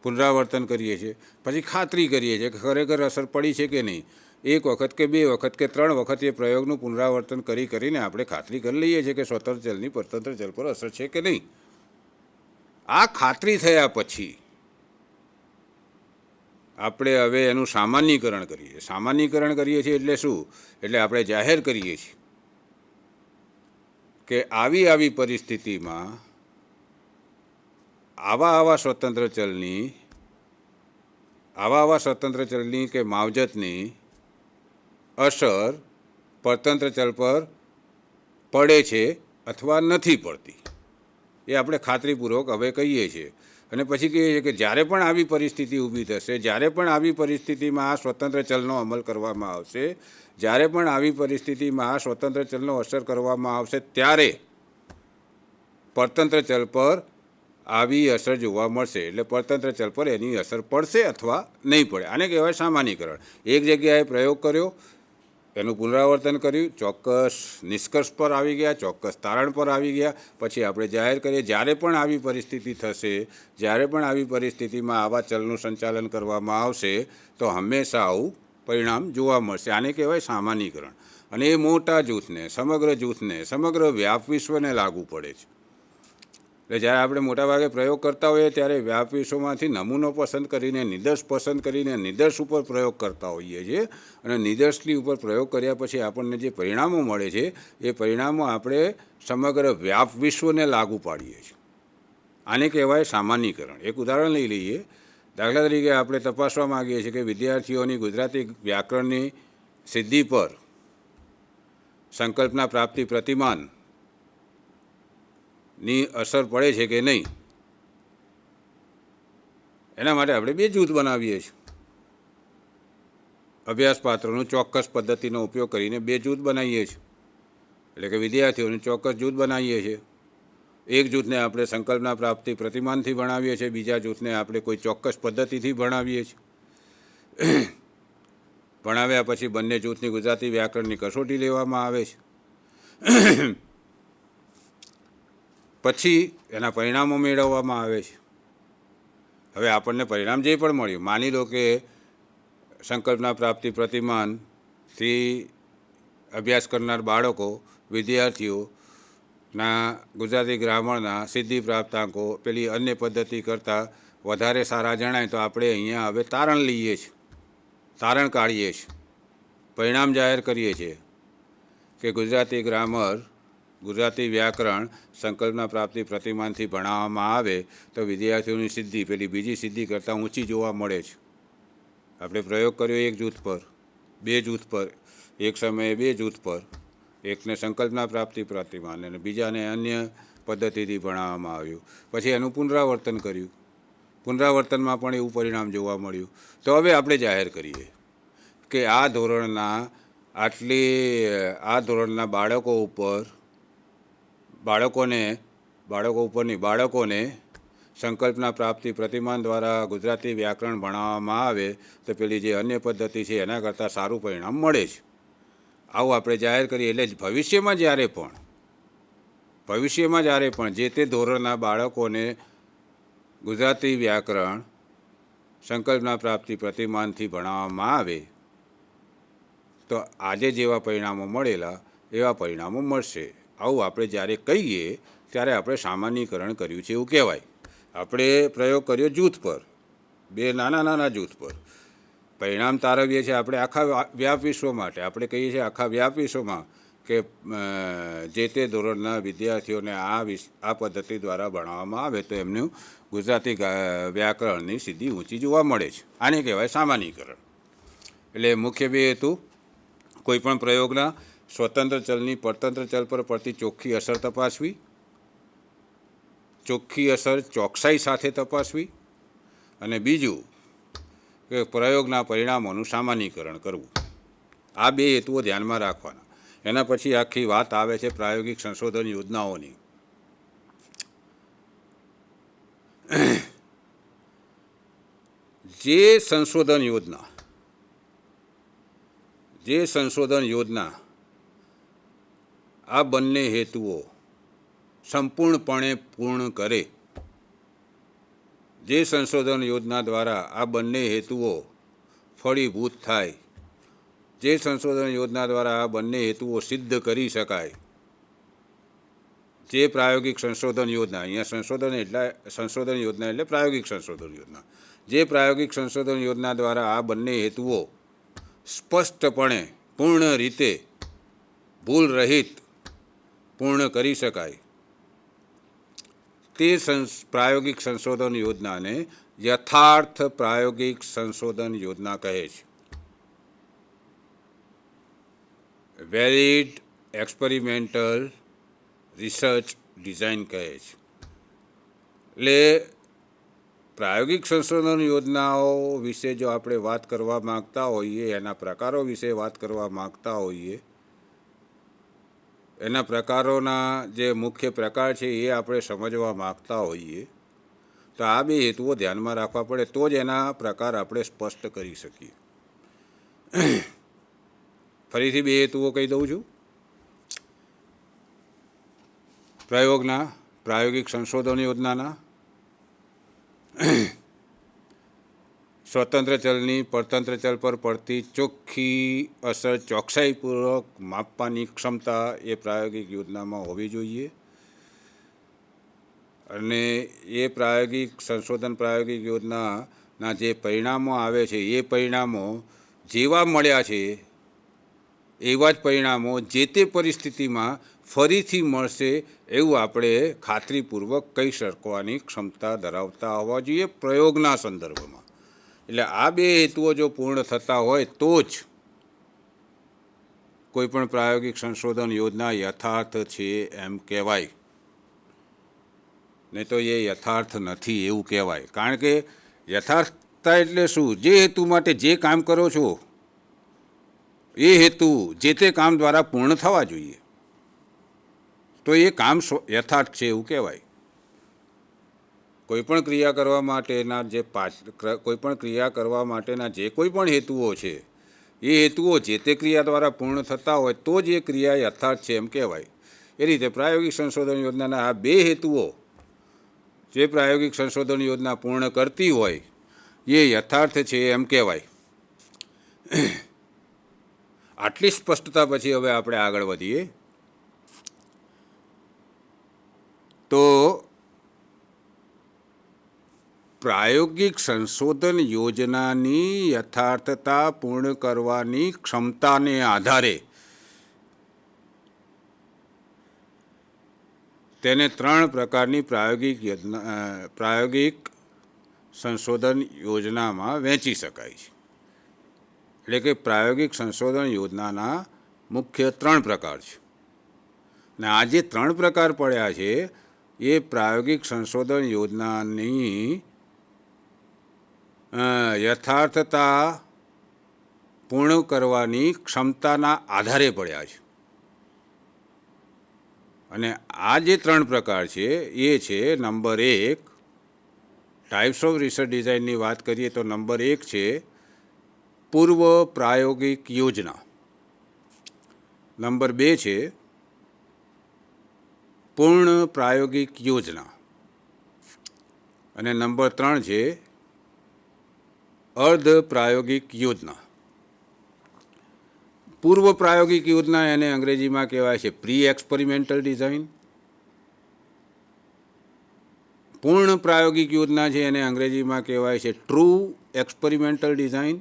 પુનરાવર્તન કરીએ છીએ, પછી ખાતરી કરીએ છીએ કે ખરેખર અસર પડી છે કે નહીં. એક વખત કે બે વખત કે ત્રણ વખત એ પ્રયોગનું પુનરાવર્તન કરીને આપણે ખાતરી કરી લઈએ છીએ કે સ્વતંત્ર ચલની પરતંત્ર ચલ પર અસર છે કે નહીં. આ ખાતરી થયા પછી આપણે હવે એનું સામાન્યીકરણ કરીએ. સામાન્યીકરણ કરીએ છીએ એટલે શું? એટલે આપણે જાહેર કરીએ છીએ કે આવી પરિસ્થિતિમાં આવા સ્વતંત્ર ચલની કે માવજતની અસર પરતંત્ર ચલ પર પડે છે અથવા નથી પડતી, એ આપણે ખાતરીપૂર્વક હવે કહીએ છીએ. અને પછી કહીએ છીએ કે જ્યારે પણ આવી પરિસ્થિતિ ઊભી થશે, જ્યારે પણ આવી પરિસ્થિતિમાં આ સ્વતંત્ર ચલનો અમલ કરવામાં આવશે, જ્યારે પણ આવી પરિસ્થિતિમાં આ સ્વતંત્ર ચલનો અસર કરવામાં આવશે, ત્યારે પરતંત્ર ચલ પર આવી અસર જોવા મળશે. એટલે પરતંત્ર ચલ પર એની અસર પડશે અથવા નહીં પડે. આને કહેવાય સામાન્યીકરણ. એક જગ્યાએ પ્રયોગ કર્યો, એનું પુનરાવર્તન કર્યું, ચોક્કસ નિષ્કર્ષ પર આવી ગયા, ચોક્કસ તારણ પર આવી ગયા, પછી આપણે જાહેર કરીએ જ્યારે પણ આવી પરિસ્થિતિ થશે, જ્યારે પણ આવી પરિસ્થિતિમાં આવા ચલનું સંચાલન કરવામાં આવશે તો હંમેશા આવું પરિણામ જોવા મળશે. આને કહેવાય સામાન્યીકરણ. અને એ મોટા જૂથને, સમગ્ર જૂથને, સમગ્ર વ્યાપ વિશ્વને લાગુ પડે છે. એટલે જ્યારે આપણે મોટાભાગે પ્રયોગ કરતા હોઈએ ત્યારે વ્યાપ વિશ્વમાંથી નમૂનો પસંદ કરીને, નિદર્શ પસંદ કરીને નિદર્શ ઉપર પ્રયોગ કરતા હોઈએ છીએ. અને નિદર્શની ઉપર પ્રયોગ કર્યા પછી આપણને જે પરિણામો મળે છે એ પરિણામો આપણે સમગ્ર વ્યાપ વિશ્વને લાગુ પાડીએ છીએ. આને કહેવાય સામાન્યીકરણ. એક ઉદાહરણ લઈ લઈએ. દાખલા તરીકે આપણે તપાસવા માગીએ છીએ કે વિદ્યાર્થીઓની ગુજરાતી વ્યાકરણની સિદ્ધિ પર સંકલ્પના પ્રાપ્તિ પ્રતિમાનની અસર પડે છે કે નહીં. એના માટે આપણે બે જૂથ બનાવીએ છીએ. અભ્યાસપાત્રોનું ચોક્કસ પદ્ધતિનો ઉપયોગ કરીને બે જૂથ બનાવીએ છીએ. એટલે કે વિદ્યાર્થીઓનું ચોક્કસ જૂથ બનાવીએ છીએ. એક જૂથને આપણે સંકલ્પના પ્રાપ્તિ પ્રતિમાનથી ભણાવીએ છીએ, બીજા જૂથને આપણે કોઈ ચોક્કસ પદ્ધતિથી ભણાવીએ છીએ. ભણાવ્યા પછી બંને જૂથની ગુજરાતી વ્યાકરણની કસોટી લેવામાં આવે છે. પછી એના પરિણામો મેળવવામાં આવે છે. હવે આપણને પરિણામ જે પણ મળ્યું, માની લો કે સંકલ્પના પ્રાપ્તિ પ્રતિમાનથી અભ્યાસ કરનાર બાળકો, વિદ્યાર્થીઓના ગુજરાતી ગ્રામરના સિદ્ધિ પ્રાપ્તાંકો પેલી અન્ય પદ્ધતિ કરતાં વધારે સારા જણાય તો આપણે અહીંયા હવે તારણ લઈએ છીએ, તારણ કાઢીએ છીએ, પરિણામ જાહેર કરીએ છીએ કે ગુજરાતી ગ્રામર, ગુજરાતી વ્યાકરણ સંકલ્પના પ્રાપ્તિ પ્રતિમાનથી ભણાવવામાં આવે તો વિદ્યાર્થીઓની સિદ્ધિ પેલી બીજી સિદ્ધિ કરતાં ઊંચી જોવા મળે છે. આપણે પ્રયોગ કર્યો એક જૂથ પર, બે જૂથ પર, એક સમયે બે જૂથ પર, એકને સંકલ્પના પ્રાપ્તિ પ્રતિમાન અને બીજાને અન્ય પદ્ધતિથી ભણાવવામાં આવ્યું. પછી એનું પુનરાવર્તન કર્યું, પુનરાવર્તનમાં પણ એવું પરિણામ જોવા મળ્યું. તો હવે આપણે જાહેર કરીએ કે આ ધોરણના બાળકોને સંકલ્પના પ્રાપ્તિ પ્રતિમાન દ્વારા ગુજરાતી વ્યાકરણ ભણાવવામાં આવે તો પેલી જે અન્ય પદ્ધતિ છે એના કરતાં સારું પરિણામ મળે છે. આવું આપણે જાહેર કરીએ. એટલે ભવિષ્યમાં જ્યારે પણ જે તે ધોરણના બાળકોને ગુજરાતી વ્યાકરણ સંકલ્પના પ્રાપ્તિ પ્રતિમાનથી ભણાવવામાં આવે તો આજે જેવા પરિણામો મળેલા એવા પરિણામો મળશે. આવું આપણે જ્યારે કહીએ ત્યારે આપણે સામાન્યીકરણ કર્યું છે એવું કહેવાય. આપણે પ્રયોગ કર્યો જૂથ પર, બે નાના જૂથ પર. પરિણામ તારવીએ છીએ આપણે આખા વ્યાપ વિશ્વ માટે. આપણે કહીએ છીએ આખા વ્યાપ વિશ્વમાં કે જે તે ધોરણના વિદ્યાર્થીઓને આ પદ્ધતિ દ્વારા ભણાવવામાં આવે તો એમનું ગુજરાતી વ્યાકરણની સિદ્ધિ ઊંચી જોવા મળે છે. આને કહેવાય સામાન્યીકરણ. એટલે મુખ્ય બે હેતુ: કોઈપણ પ્રયોગના સ્વતંત્ર ચલની પરતંત્ર ચલ પર પડતી ચોખ્ખી અસર તપાસવી, ચોખ્ખી અસર ચોકસાઈ સાથે તપાસવી, અને બીજું કે પ્રયોગના પરિણામોનું સામાન્યીકરણ કરવું. આ બે હેતુઓ ધ્યાનમાં રાખવાના. એના પછી આખી વાત આવે છે પ્રાયોગિક સંશોધન યોજનાઓની. જે સંશોધન યોજના આ બંને હેતુઓ સંપૂર્ણપણે પૂર્ણ કરે, જે સંશોધન યોજના દ્વારા આ બંને હેતુઓ ફળીભૂત થાય, જે સંશોધન યોજના દ્વારા આ બંને હેતુઓ સિદ્ધ કરી શકાય, જે પ્રાયોગિક સંશોધન યોજના, અહીંયા સંશોધન યોજના એટલે પ્રાયોગિક સંશોધન યોજના, જે પ્રાયોગિક સંશોધન યોજના દ્વારા આ બંને હેતુઓ સ્પષ્ટપણે પૂર્ણ રીતે ભૂલ રહિત પૂર્ણ કરી શકાય તે પ્રાયોગિક સંશોધન યોજનાને યથાર્થ પ્રાયોગિક સંશોધન યોજના કહે છે. વેલિડ એક્સપેરિમેન્ટલ રિસર્ચ ડિઝાઇન કહે છે. એટલે પ્રાયોગિક સંશોધન યોજનાઓ વિશે જો આપણે વાત કરવા માગતા હોઈએ, એના પ્રકારો વિશે વાત કરવા માગતા હોઈએ, એના પ્રકારોના જે મુખ્ય પ્રકાર છે એ આપણે સમજવા માગતા હોઈએ, તો આ બે હેતુઓ ધ્યાનમાં રાખવા પડે, તો જ એના પ્રકાર આપણે સ્પષ્ટ કરી શકીએ. ફરીથી બે હેતુઓ કહી દઉં છું. પ્રાયોગિક સંશોધન યોજનાના સ્વતંત્ર ચલની પરતંત્ર ચલ પર પડતી ચોખ્ખી અસર ચોકસાઈપૂર્વક માપવાની ક્ષમતા એ પ્રાયોગિક યોજનામાં હોવી જોઈએ. અને એ પ્રાયોગિક યોજનાના જે પરિણામો આવે છે એ પરિણામો જેવા મળ્યા છે એવા જ પરિણામો જે તે પરિસ્થિતિમાં ફરીથી મળશે એવું આપણે ખાતરીપૂર્વક કહી શકવાની ક્ષમતા ધરાવતા હોવા જોઈએ પ્રયોગના સંદર્ભમાં. એટલે આ બે હેતુઓ જો પૂર્ણ થતા હોય તો જ કોઈપણ પ્રાયોગિક સંશોધન યોજના યથાર્થ છે એમ કહેવાય, નહીં તો એ યથાર્થ નથી એવું કહેવાય. કારણ કે યથાર્થતા એટલે શું? જે હેતુ માટે જે કામ કરો છો એ હેતુ જે તે કામ દ્વારા પૂર્ણ થવા જોઈએ, તો એ કામ યથાર્થ છે એવું કહેવાય. કોઈપણ ક્રિયા કરવા માટેના જે કોઈ પણ હેતુઓ છે એ હેતુઓ જે તે ક્રિયા દ્વારા પૂર્ણ થતા હોય તો જ એ ક્રિયા યથાર્થ છે એમ કહેવાય. એ રીતે પ્રાયોગિક સંશોધન યોજનાના આ બે હેતુઓ જે પ્રાયોગિક સંશોધન યોજના પૂર્ણ કરતી હોય એ યથાર્થ છે એમ કહેવાય. આટલી સ્પષ્ટતા પછી હવે આપણે આગળ વધીએ તો પ્રાયોગિક સંશોધન યોજનાની યથાર્થતા પૂર્ણ કરવાની ક્ષમતાને આધારે તેને ત્રણ પ્રકારની પ્રાયોગિક સંશોધન યોજનામાં વહેંચી શકાય છે. એટલે કે પ્રાયોગિક સંશોધન યોજનાના મુખ્ય ત્રણ પ્રકાર છે. અને આ જે ત્રણ પ્રકાર પડ્યા છે એ પ્રાયોગિક સંશોધન યોજનાની યથાર્થતા પૂર્ણ કરવાની ક્ષમતાના આધારે પડ્યા છે. અને આ જે ત્રણ પ્રકાર છે એ છે, નંબર 1 ટાઈપ્સ ઓફ રિસર્ચ ડિઝાઇનની વાત કરીએ તો નંબર 1 છે પૂર્વ પ્રાયોગિક યોજના, નંબર 2 છે પૂર્ણ પ્રાયોગિક યોજના અને નંબર 3 છે અર્ધ પ્રાયોગિક યોજના. પૂર્વ પ્રાયોગિક યોજના એને અંગ્રેજીમાં કહેવાય છે પ્રી એક્સપેરિમેન્ટલ ડિઝાઇન. પૂર્ણ પ્રાયોગિક યોજના છે એને અંગ્રેજીમાં કહેવાય છે ટ્રુ એક્સપેરિમેન્ટલ ડિઝાઇન.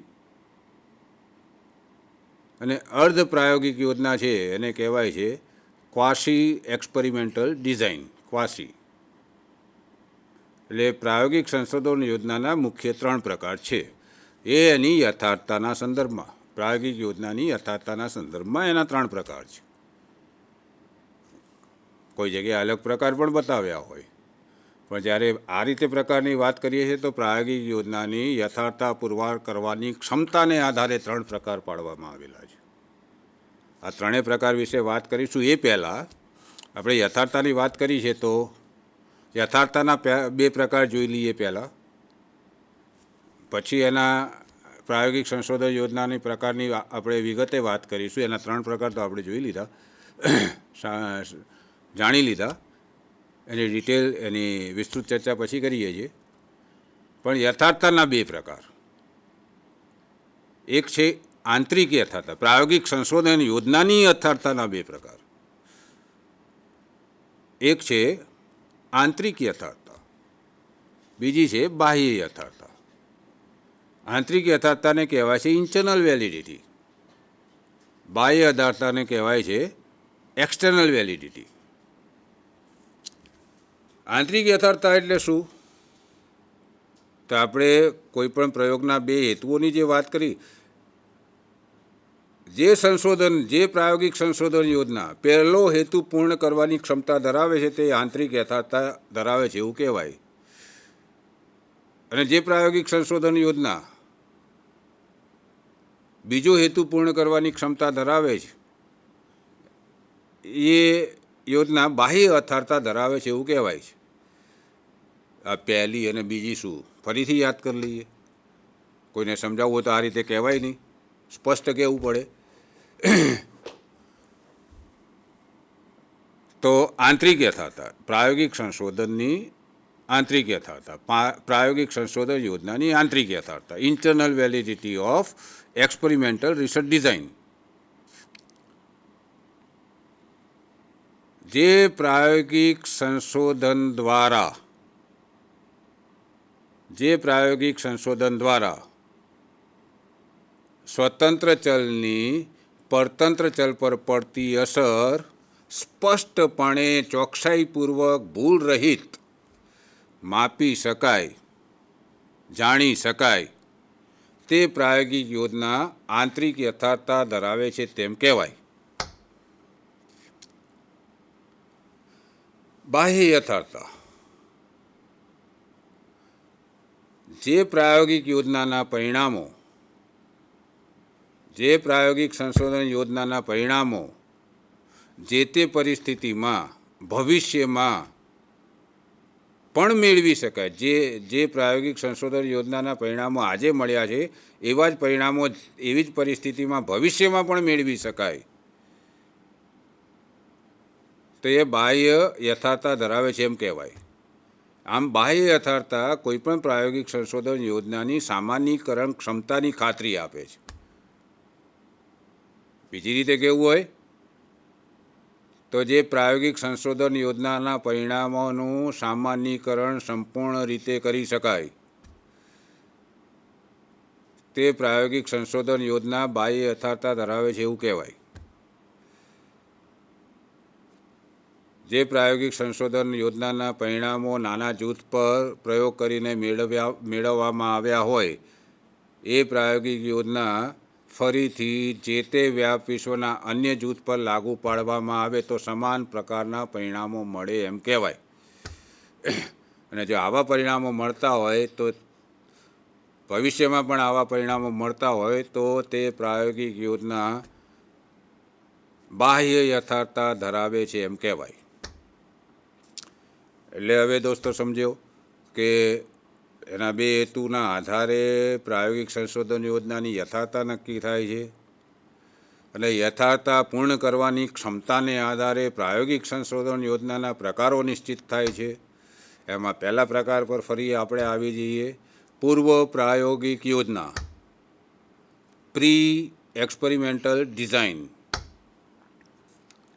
અને અર્ધ પ્રાયોગિક યોજના છે એને કહેવાય છે ક્વાસી એક્સપેરિમેન્ટલ ડિઝાઇન, ક્વાસી. એટલે પ્રાયોગિક સંશોધન યોજનાના મુખ્ય ત્રણ પ્રકાર છે. એ એની યથાર્થતાના સંદર્ભમાં, પ્રાયોગિક યોજનાની યથાર્થતાના સંદર્ભમાં એના ત્રણ પ્રકાર છે. કોઈ જગ્યાએ અલગ પ્રકાર પણ બતાવ્યા હોય, પણ જ્યારે આ રીતે પ્રકારની વાત કરીએ છીએ તો પ્રાયોગિક યોજનાની યથાર્થતા પુરવાર કરવાની ક્ષમતાને આધારે ત્રણ પ્રકાર પાડવામાં આવેલા છે. આ ત્રણેય પ્રકાર વિશે વાત કરીશું. એ પહેલાં આપણે યથાર્થતાની વાત કરી છે તો યથાર્થતાના બે પ્રકાર જોઈ લઈએ પહેલાં, પછી એના પ્રાયોગિક સંશોધન યોજનાની પ્રકારની આપણે વિગતે વાત કરીશું. એના ત્રણ પ્રકાર તો આપણે જોઈ લીધા, જાણી લીધા. એની ડિટેલ, એની વિસ્તૃત ચર્ચા પછી કરીએ છીએ. પણ યથાર્થતાના બે પ્રકાર, એક છે આંતરિક યથાર્થતા, પ્રાયોગિક સંશોધન યોજનાની યથાર્થતાના બે પ્રકાર. એક છે આંતરિક યથાર્થતા, બીજી છે બાહ્ય યથાર્થતા. આંતરિક યથાર્થતાને કહેવાય છે ઇન્ટરનલ વેલિડિટી, બાહ્ય યથાર્થતાને કહેવાય છે એક્સટર્નલ વેલિડિટી. આંતરિક યથાર્થતા એટલે શું? તો આપણે કોઈ પણ પ્રયોગના બે હેતુઓની જે વાત કરી, જે સંશોધન, જે પ્રાયોગિક સંશોધન યોજના પહેલો હેતુ પૂર્ણ કરવાની ક્ષમતા ધરાવે છે તે આંતરિક યથાર્થતા ધરાવે છે એવું કહેવાય. અને જે પ્રાયોગિક સંશોધન યોજના બીજો હેતુ પૂર્ણ કરવાની ક્ષમતા ધરાવે છે એ યોજના બાહ્ય યથાર્થતા ધરાવે છે એવું કહેવાય છે. આ પહેલી અને બીજી શું ફરીથી યાદ કરી લઈએ. કોઈને સમજાવવું હોય તો આ રીતે કહેવાય નહીં, સ્પષ્ટ કહેવું પડે. તો આંતરિક યથાર્થતા, પ્રાયોગિક સંશોધનની આંતરિક યથાર્થતા, પ્રાયોગિક સંશોધન યોજનાની આંતરિક યથાર્થતા, internal validity of experimental research design. જે પ્રાયોગિક સંશોધન દ્વારા સ્વતંત્ર ચલની પરતંત્ર ચલ પર પડતી અસર સ્પષ્ટપણે ચોકસાઈપૂર્વક ભૂલ રહિત માપી શકાય, જાણી શકાય, તે પ્રાયોગિક યોજના આંતરિક યથાર્થતા ધરાવે છે તેમ કહેવાય. બાહ્ય યથાર્થતા, જે પ્રાયોગિક યોજનાના પરિણામો, જે પ્રાયોગિક સંશોધન યોજનાના પરિણામો જે તે પરિસ્થિતિમાં ભવિષ્યમાં પણ મેળવી શકાય, જે પ્રાયોગિક સંશોધન યોજનાના પરિણામો આજે મળ્યા છે એવા જ પરિણામો એવી જ પરિસ્થિતિમાં ભવિષ્યમાં પણ મેળવી શકાય, તો એ બાહ્ય યથાર્થતા ધરાવે છે એમ કહેવાય. આમ બાહ્ય યથાર્થતા કોઈપણ પ્રાયોગિક સંશોધન યોજનાની સામાન્યીકરણ ક્ષમતાની ખાતરી આપે છે. બીજી રીતે કહેવું હોય તો જે પ્રાયોગિક સંશોધન યોજનાના પરિણામોનું સામાન્યીકરણ સંપૂર્ણ રીતે કરી શકાય તે પ્રાયોગિક સંશોધન યોજના બાહ્ય યથાર્થતા ધરાવે છે એવું કહેવાય. જે પ્રાયોગિક સંશોધન યોજનાના પરિણામો નાના જૂથ પર પ્રયોગ કરીને મેળવવામાં આવ્યા હોય એ પ્રાયોગિક યોજના ફરીથી જે તે વ્યાપ વિશ્વના અન્ય જૂથ પર લાગુ પાડવામાં આવે તો સમાન પ્રકારના પરિણામો મળે એમ કહેવાય. અને જો આવા પરિણામો મળતા હોય તો ભવિષ્યમાં પણ આવા પરિણામો મળતા હોય તો તે પ્રાયોગિક યોજના બાહ્ય યથાર્થતા ધરાવે છે એમ કહેવાય. એટલે હવે દોસ્તો સમજો કે એના બે હેતુના આધારે પ્રાયોગિક સંશોધન યોજનાની યથાર્થતા નક્કી થાય છે અને યથાર્થતા પૂર્ણ કરવાની ક્ષમતાને આધારે પ્રાયોગિક સંશોધન યોજનાના પ્રકારો નિશ્ચિત થાય છે. એમાં પહેલા પ્રકાર પર ફરી આપણે આવી જઈએ. પૂર્વ પ્રાયોગિક યોજના, પ્રી એક્સપેરિમેન્ટલ ડિઝાઇન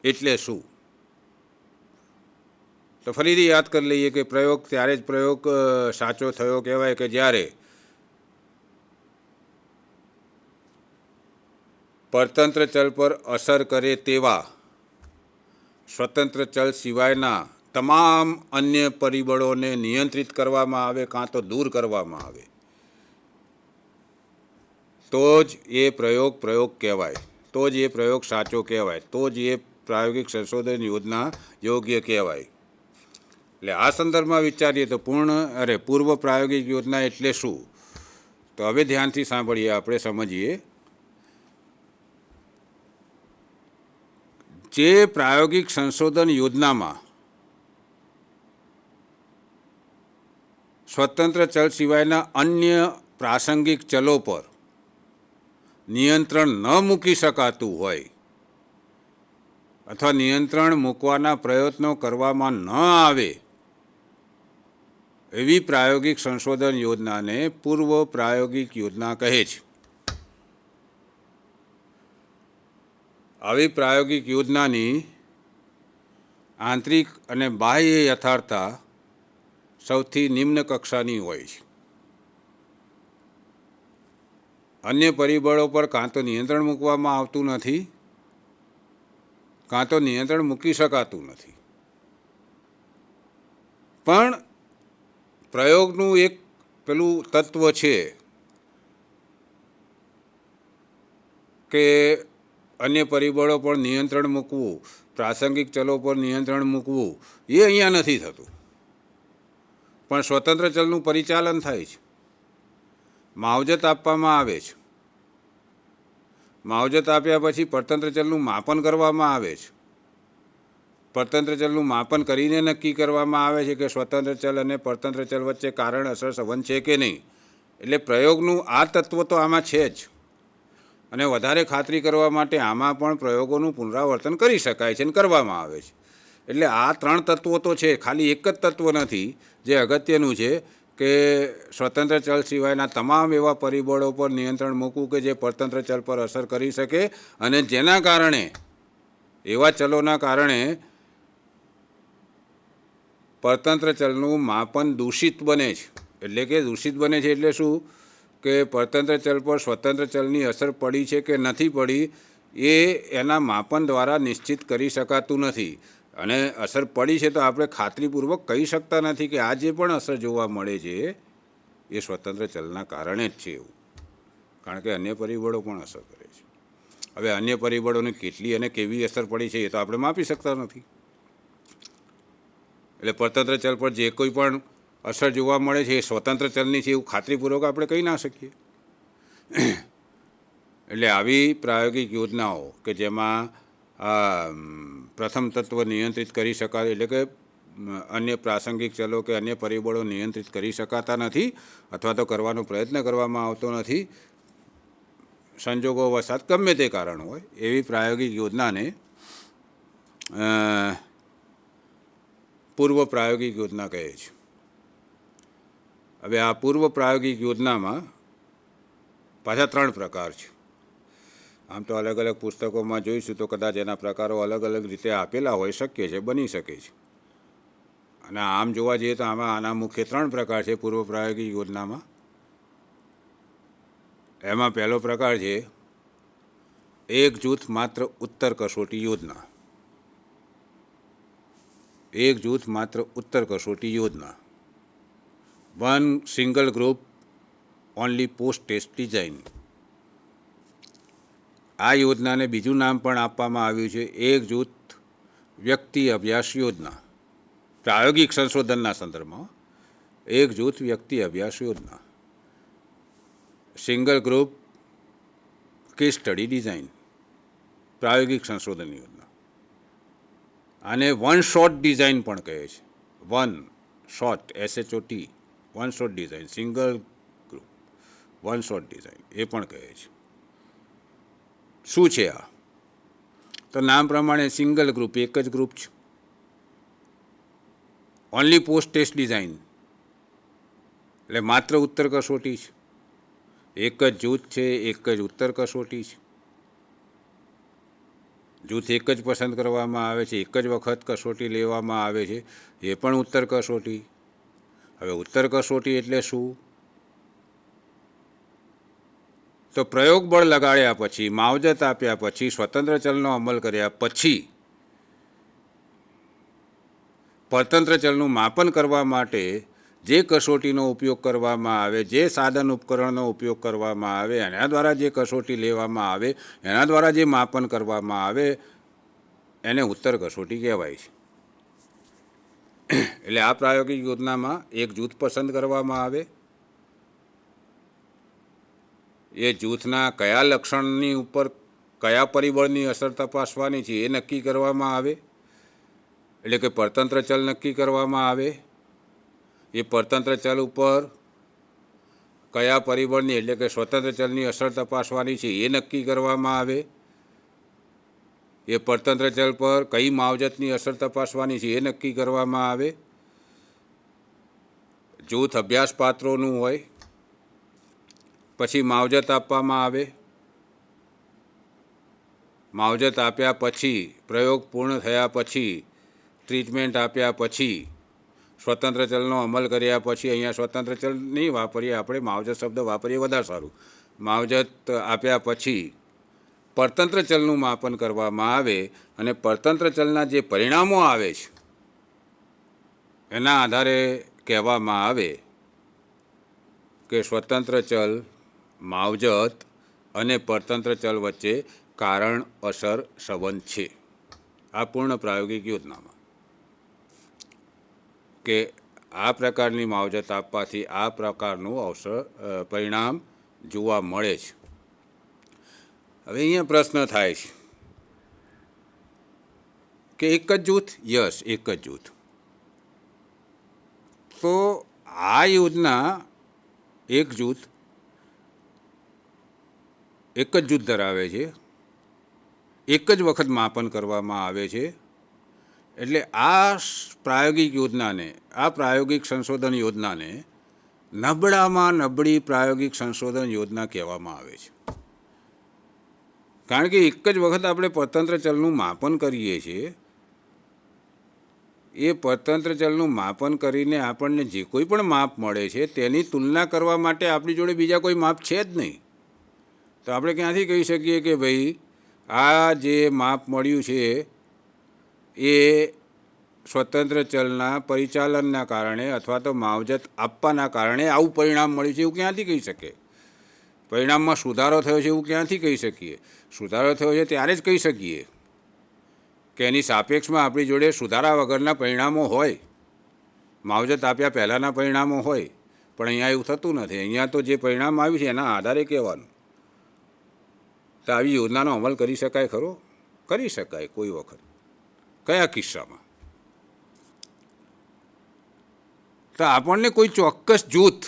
એટલે શું? તો ફરીથી યાદ કરી લઈએ કે પ્રયોગ ત્યારે જ પ્રયોગ સાચો થયો કહેવાય કે જ્યારે પરતંત્ર ચલ પર અસર કરે તેવા સ્વતંત્ર ચલ સિવાયના તમામ અન્ય પરિબળોને નિયંત્રિત કરવામાં આવે કાં તો દૂર કરવામાં આવે તો જ એ પ્રયોગ કહેવાય, તો જ એ પ્રયોગ સાચો કહેવાય, તો જ એ પ્રાયોગિક સંશોધન યોજના યોગ્ય કહેવાય. એટલે આ સંદર્ભમાં વિચારીએ તો પૂર્વ પ્રાયોગિક યોજના એટલે શું? તો હવે ધ્યાનથી સાંભળીએ, આપણે સમજીએ. જે પ્રાયોગિક સંશોધન યોજનામાં સ્વતંત્ર ચલ સિવાયના અન્ય પ્રાસંગિક ચલો પર નિયંત્રણ ન મૂકી શકાતું હોય અથવા નિયંત્રણ મૂકવાના પ્રયત્નો કરવામાં ન આવે એવી પ્રાયોગિક સંશોધન યોજનાને પૂર્વ પ્રાયોગિક યોજના કહે છે. આવી પ્રાયોગિક યોજનાની આંતરિક અને બાહ્ય યથાર્થતા સૌથી નિમ્ન કક્ષાની હોય છે. અન્ય પરિબળો પર કાં તો નિયંત્રણ મૂકવામાં આવતું નથી, કાં તો નિયંત્રણ મૂકી શકાતું નથી. પણ પ્રયોગનું એક પેલું તત્વ છે કે અન્ય પરિબળો પર નિયંત્રણ મૂકવું, પ્રાસંગિક ચલો પર નિયંત્રણ મૂકવું, એ અહીંયા નથી થતું. પણ સ્વતંત્ર ચલનું પરિચાલન થાય છે, માવજત આપવામાં આવે છે. માવજત આપ્યા પછી પરતંત્ર ચલનું માપન કરવામાં આવે છે. પરતંત્ર ચલનું માપન કરીને નક્કી કરવામાં આવે છે કે સ્વતંત્ર ચલ અને પરતંત્ર ચલ વચ્ચે કારણ અસર સંબંધ છે કે નહીં. એટલે પ્રયોગનું આ તત્વ તો આમાં છે જ. અને વધારે ખાતરી કરવા માટે આમાં પણ પ્રયોગોનું પુનરાવર્તન કરી શકાય છે અને કરવામાં આવે છે. એટલે આ ત્રણ તત્વો તો છે, ખાલી એક જ તત્વ નથી જે અગત્યનું છે કે સ્વતંત્ર ચલ સિવાયના તમામ એવા પરિબળો પર નિયંત્રણ મૂકવું કે જે પરતંત્ર ચલ પર અસર કરી શકે અને જેના કારણે, એવા ચલોના કારણે પરતંત્ર ચલનું માપન દૂષિત બને છે. એટલે કે દૂષિત બને છે એટલે શું કે પરતંત્ર ચલ પર સ્વતંત્ર ચલની અસર પડી છે કે નથી પડી એ એના માપન દ્વારા નિશ્ચિત કરી શકાતું નથી. અને અસર પડી છે તો આપણે ખાતરીપૂર્વક કહી શકતા નથી કે આ જે પણ અસર જોવા મળે છે એ સ્વતંત્ર ચલના કારણે જ છે એવું. કારણ કે અન્ય પરિબળો પણ અસર કરે છે. હવે અન્ય પરિબળોને કેટલી અને કેવી અસર પડી છે એ તો આપણે માપી શકતા નથી. એટલે પરતંત્ર ચલ પર જે કોઈ પણ અસર જોવા મળે છે એ સ્વતંત્ર ચલની છે એવું ખાતરીપૂર્વક આપણે કહી ના શકીએ. એટલે આવી પ્રાયોગિક યોજનાઓ કે જેમાં પ્રથમ તત્વ નિયંત્રિત કરી શકાય, એટલે કે અન્ય પ્રાસંગિક ચલો કે અન્ય પરિબળો નિયંત્રિત કરી શકાતા નથી અથવા તો કરવાનો પ્રયત્ન કરવામાં આવતો નથી, સંજોગો વસાત ગમે તે કારણ હોય, એવી પ્રાયોગિક યોજનાને પૂર્વ પ્રાયોગિક યોજના કહે છે. હવે આ પૂર્વ પ્રાયોગિક યોજનામાં પાછા 3 પ્રકાર છે. આમ તો અલગ અલગ પુસ્તકોમાં જોઈશું તો કદાચ એના પ્રકારો અલગ અલગ રીતે આપેલા હોઈ શકે છે, બની શકે છે. અને આમ જોવા જઈએ તો આના મુખ્ય 3 પ્રકાર છે પૂર્વ પ્રાયોગિક યોજનામાં. એમાં પહેલો પ્રકાર છે એક જૂથ માત્ર ઉત્તર કસોટી યોજના. એક જૂથ માત્ર ઉત્તર કસોટી યોજના. One single group only post test design. આ યોજનાને બીજું નામ પણ આપવામાં આવ્યું છે એક જૂથ વ્યક્તિ અભ્યાસ યોજના. પ્રાયોગિક સંશોધનના સંદર્ભમાં એક જૂથ વ્યક્તિ અભ્યાસ યોજના, single group case study design, પ્રાયોગિક સંશોધન યોજના. આને વન શોટ ડિઝાઇન પણ કહે છે. One shot, SHOT, one shot design, single group one shot design એ પણ કહે છે. શું છે આ? તો નામ પ્રમાણે સિંગલ ગ્રુપ, એક જ ગ્રુપ છે. ઓનલી પોસ્ટ ટેસ્ટ ડિઝાઇન એટલે માત્ર ઉત્તર કસોટી છે. એક જ જૂથ છે, એક જ ઉત્તર કસોટી છે. જૂથ એક જ પસંદ કરવામાં આવે છે, એક જ વખત કસોટી લેવામાં આવે છે, એ પણ ઉત્તર કસોટી. હવે ઉત્તર કસોટી એટલે શું? તો પ્રયોગ બળ લગાડ્યા પછી, માવજત આપ્યા પછી, સ્વતંત્ર ચલનો અમલ કર્યા પછી પરતંત્ર ચલનું માપન કરવા માટે જે કસોટીનો ઉપયોગ કરવામાં આવે, જે સાધન ઉપકરણનો ઉપયોગ કરવામાં આવે, એના દ્વારા જે કસોટી લેવામાં આવે, એના દ્વારા જે માપન કરવામાં આવે એને ઉત્તર કસોટી કહેવાય છે. એટલે આ પ્રાયોગિક યોજનામાં એક જૂથ પસંદ કરવામાં આવે, એ જૂથના કયા લક્ષણની ઉપર કયા પરિબળની અસર તપાસવાની છે એ નક્કી કરવામાં આવે. એટલે કે પરતંત્ર ચલ નક્કી કરવામાં આવે. એ પરતંત્ર ચલ ઉપર કયા પરિબળની એટલે કે સ્વતંત્ર ચલની અસર તપાસવાની છે એ નક્કી કરવામાં આવે. એ પરતંત્ર ચલ પર કઈ માવજતની અસર તપાસવાની છે એ નક્કી કરવામાં આવે. જૂથ અભ્યાસ પાત્રોનું હોય, પછી માવજત આપવામાં આવે. માવજત આપ્યા પછી, પ્રયોગ પૂર્ણ થયા પછી ટ્રીટમેન્ટ આપ્યા પછી, સ્વતંત્ર ચલનો અમલ કર્યા પછી, અહીંયા સ્વતંત્ર ચલ નહીં વાપરીએ આપણે, માવજત શબ્દ વાપરીએ વધારે સારું. માવજત આપ્યા પછી પરતંત્ર ચલનું માપન કરવામાં આવે અને પરતંત્ર ચલના જે પરિણામો આવે છે એના આધારે કહેવામાં આવે કે સ્વતંત્ર ચલ, માવજત અને પરતંત્ર ચલ વચ્ચે કારણ અસર સંબંધ છે. આ પૂર્ણ પ્રાયોગિક યોજનામાં કે આ પ્રકારની માવજત આપવાથી આ પ્રકારનું પરિણામ જોવા મળે છે. હવે અહીંયા પ્રશ્ન થાય છે કે એક જ જૂથ? યસ, એક જ જૂથ. તો આ યોજના એક જ જૂથ ધરાવે છે, એક જ વખત માપન કરવામાં આવે છે. એટલે આ પ્રાયોગિક યોજનાને, આ પ્રાયોગિક સંશોધન યોજનાને નબળામાં નબળી પ્રાયોગિક સંશોધન યોજના કહેવામાં આવે છે. કારણ કે એક જ વખત આપણે પરતંત્ર ચલનું માપન કરીએ છીએ. એ પરતંત્ર ચલનું માપન કરીને આપણને જે કોઈ પણ માપ મળે છે તેની તુલના કરવા માટે આપણી જોડે બીજા કોઈ માપ છે જ નહીં. તો આપણે ક્યાંથી કહી શકીએ કે ભાઈ આ જે માપ મળ્યું છે એ સ્વતંત્ર ચલના પરિચાલનના કારણે અથવા તો માવજત આપવાના કારણે આવું પરિણામ મળ્યું છે, એવું ક્યાંથી કહી શકે? પરિણામમાં સુધારો થયો છે એવું ક્યાંથી કહી શકીએ? સુધારો થયો છે ત્યારે જ કહી શકીએ કે એની સાપેક્ષમાં આપણી જોડે સુધારા વગરના પરિણામો હોય, માવજત આપ્યા પહેલાંના પરિણામો હોય. પણ અહીંયા એવું થતું નથી. અહીંયા તો જે પરિણામ આવ્યું છે એના આધારે કહેવાનું. તો આવી યોજનાનો અમલ કરી શકાય ખરો? કરી શકાય કોઈ વખત. કયા કિસ્સામાં? તો આપણને કોઈ ચોક્કસ જૂથ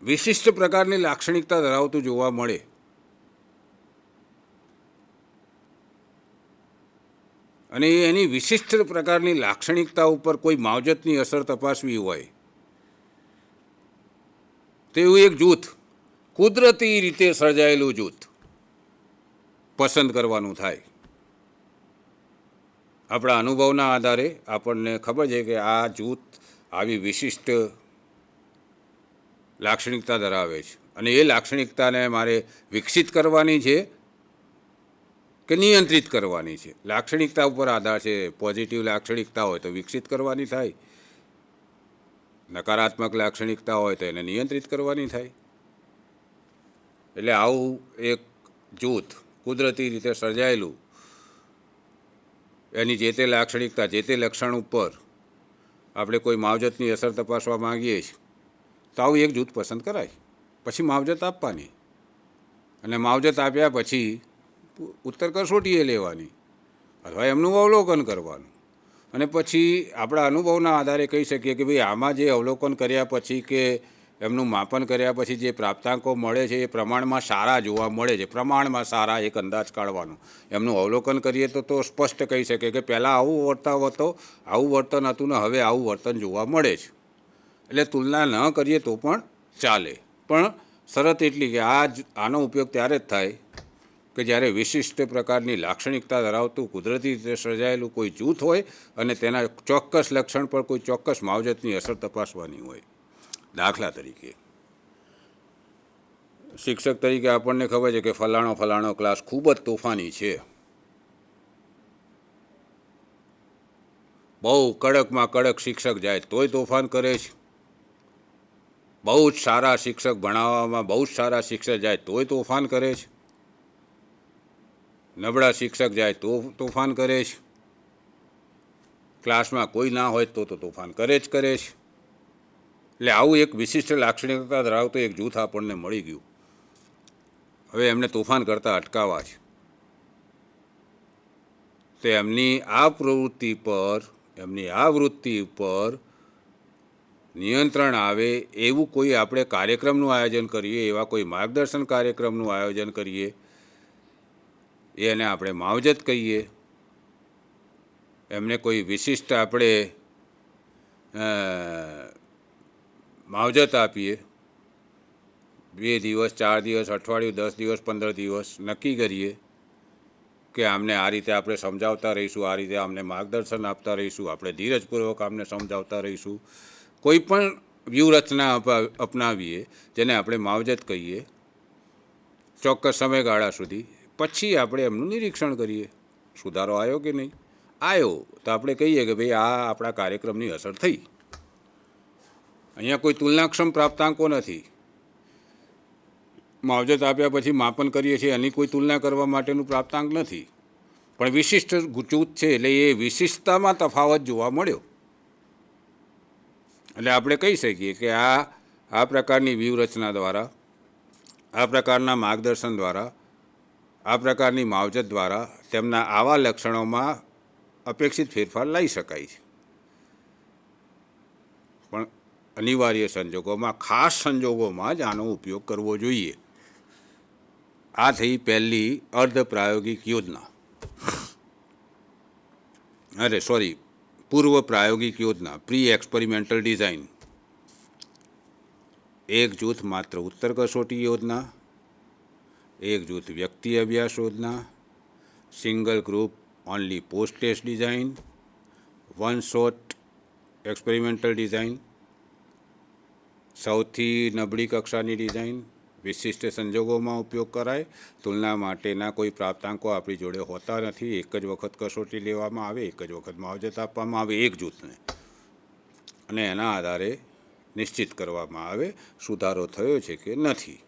વિશિષ્ટ પ્રકારની લાક્ષણિકતા ધરાવતું જોવા મળે, અને એની વિશિષ્ટ પ્રકારની લાક્ષણિકતા ઉપર કોઈ માવજતની અસર તપાસવી હોય તેવું એક જૂથ, કુદરતી રીતે સર્જાયેલું જૂથ પસંદ કરવાનું થાય. આપણા અનુભવના આધારે આપણને ખબર છે કે આ જૂથ આવી વિશિષ્ટ લાક્ષણિકતા ધરાવે છે અને એ લાક્ષણિકતાને મારે વિકસિત કરવાની છે કે નિયંત્રિત કરવાની છે. લાક્ષણિકતા ઉપર આધાર છે. પોઝિટિવ લાક્ષણિકતા હોય તો વિકસિત કરવાની થાય, નકારાત્મક લાક્ષણિકતા હોય તો એને નિયંત્રિત કરવાની થાય. એટલે આવું એક જૂથ કુદરતી રીતે સર્જાયેલું, એની જે તે લાક્ષણિકતા, જે તે લક્ષણ ઉપર આપણે કોઈ માવજતની અસર તપાસવા માગીએ છીએ તો આવું એક જૂથ પસંદ કરાય. પછી માવજત આપવાની અને માવજત આપ્યા પછી ઉત્તર કસોટીએ લેવાની અથવા એમનું અવલોકન કરવાનું. અને પછી આપણા અનુભવના આધારે કહી શકીએ કે ભાઈ આમાં જે અવલોકન કર્યા પછી કે એમનું માપન કર્યા પછી જે પ્રાપ્તાંકો મળે છે એ પ્રમાણમાં સારા જોવા મળે છે. પ્રમાણમાં સારા એક અંદાજ કાઢવાનો. એમનું અવલોકન કરીએ તો સ્પષ્ટ કહી શકીએ કે પહેલાં આવું વર્તન હતું ને હવે આવું વર્તન જોવા મળે છે. એટલે તુલના ન કરીએ તો પણ ચાલે, પણ શરત એટલી કે આનો ઉપયોગ ત્યારે જ થાય કે જ્યારે વિશિષ્ટ પ્રકારની લાક્ષણિકતા ધરાવતું કુદરતી રીતે સર્જાયેલું કોઈ જૂથ હોય અને તેના ચોક્કસ લક્ષણ પર કોઈ ચોક્કસ માવજતની અસર તપાસવાની હોય. દાખલા તરીકે શિક્ષક તરીકે આપણને ખબર છે કે ફલાણો ક્લાસ ખૂબ જ તોફાની છે, બહુ કડકમાં કડક શિક્ષક જાય તોય તોફાન કરે છે, બહુ જ સારા શિક્ષક ભણાવવામાં બહુ જ સારા શિક્ષક જાય તોય તોફાન કરે છે, નબળા શિક્ષક જાય તો તોફાન કરે છે, ક્લાસમાં કોઈ ના હોય તો તોફાન કરે જ કરે છે. એટલે આવું એક વિશિષ્ટ લાક્ષણિકતા ધરાવતું એક જૂથ આપણને મળી ગયું. હવે એમને તોફાન કરતાં અટકાવવા છે તો એમની આ વૃત્તિ પર નિયંત્રણ આવે એવું કોઈ આપણે કાર્યક્રમનું આયોજન કરીએ, એવા કોઈ માર્ગદર્શન કાર્યક્રમનું આયોજન કરીએ, એને આપણે માવજત કહીએ. એમને કોઈ વિશિષ્ટ આપણે માવજત આપીએ, 2 દિવસ, 4 દિવસ, અઠવાડિયું, 10 દિવસ, 15 દિવસ નક્કી કરીએ કે આમને આ રીતે આપણે સમજાવતા રહીશું, આ રીતે આમને માર્ગદર્શન આપતા રહીશું, આપણે ધીરજપૂર્વક આમને સમજાવતા રહીશું. કોઈ પણ વ્યૂહરચના અપનાવીએ જેને આપણે માવજત કહીએ ચોક્કસ સમયગાળા સુધી, પછી આપણે એમનું નિરીક્ષણ કરીએ સુધારો આવ્યો કે નહીં. આવ્યો તો આપણે કહીએ કે ભાઈ આ આપણા કાર્યક્રમની અસર થઈ. અહીંયા કોઈ તુલનાક્ષમ પ્રાપ્તાંકો નથી. માવજત આપ્યા પછી માપન કરીએ છીએ એની કોઈ તુલના કરવા માટેનું પ્રાપ્તાંક નથી, પણ વિશિષ્ટ જૂથ છે એટલે એ વિશિષ્ટતામાં તફાવત જોવા મળ્યો. એટલે આપણે કહી શકીએ કે આ પ્રકારની વ્યૂહરચના દ્વારા, આ પ્રકારના માર્ગદર્શન દ્વારા, આ પ્રકારની માવજત દ્વારા તેમના આવા લક્ષણોમાં અપેક્ષિત ફેરફાર લાવી શકાય છે. પણ અનિવાર્ય સંજોગોમાં, ખાસ સંજોગોમાં જ આનો ઉપયોગ કરવો જોઈએ. આ થઈ પહેલી અર્ધ પ્રાયોગિક યોજના, પૂર્વ પ્રાયોગિક યોજના, પ્રી એક્સપેરિમેન્ટલ ડિઝાઇન. એક જૂથ માત્ર ઉત્તર કસોટી યોજના, એક જૂથ વ્યક્તિ અભ્યાસ યોજના, single group only post test design, one shot experimental design, સૌથી નબળી કક્ષાની ડિઝાઇન, વિશિષ્ટ સંજોગોમાં ઉપયોગ કરાય, તુલના માટેના કોઈ પ્રાપ્તાંકો આપણી જોડે હોતા નથી, એક જ વખત કસોટી લેવામાં આવે, એક જ વખત માવજત આપવામાં આવે એક જૂથને, અને એના આધારે નિશ્ચિત કરવામાં આવે સુધારો થયો છે કે નથી.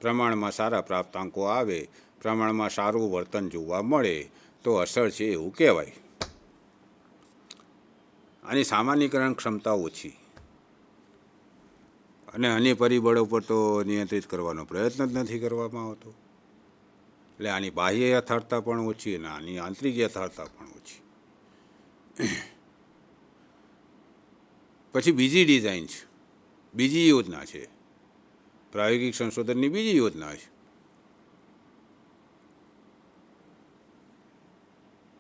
પ્રમાણમાં સારા પ્રાપ્તાંકો આવે, પ્રમાણમાં સારું વર્તન જોવા મળે તો અસર છે એવું કહેવાય. આની સામાન્યીકરણ ક્ષમતા ઓછી અને અન્ય પરિબળો પર તો નિયંત્રિત કરવાનો પ્રયત્ન જ નથી કરવામાં આવતો. એટલે આની બાહ્ય યથાર્થતા પણ ઓછી અને આની આંતરિક યથાર્થતા પણ ઓછી. પછી બીજી ડિઝાઇન છે, બીજી યોજના છે, પ્રાયોગિક સંશોધનની બીજી યોજના છે,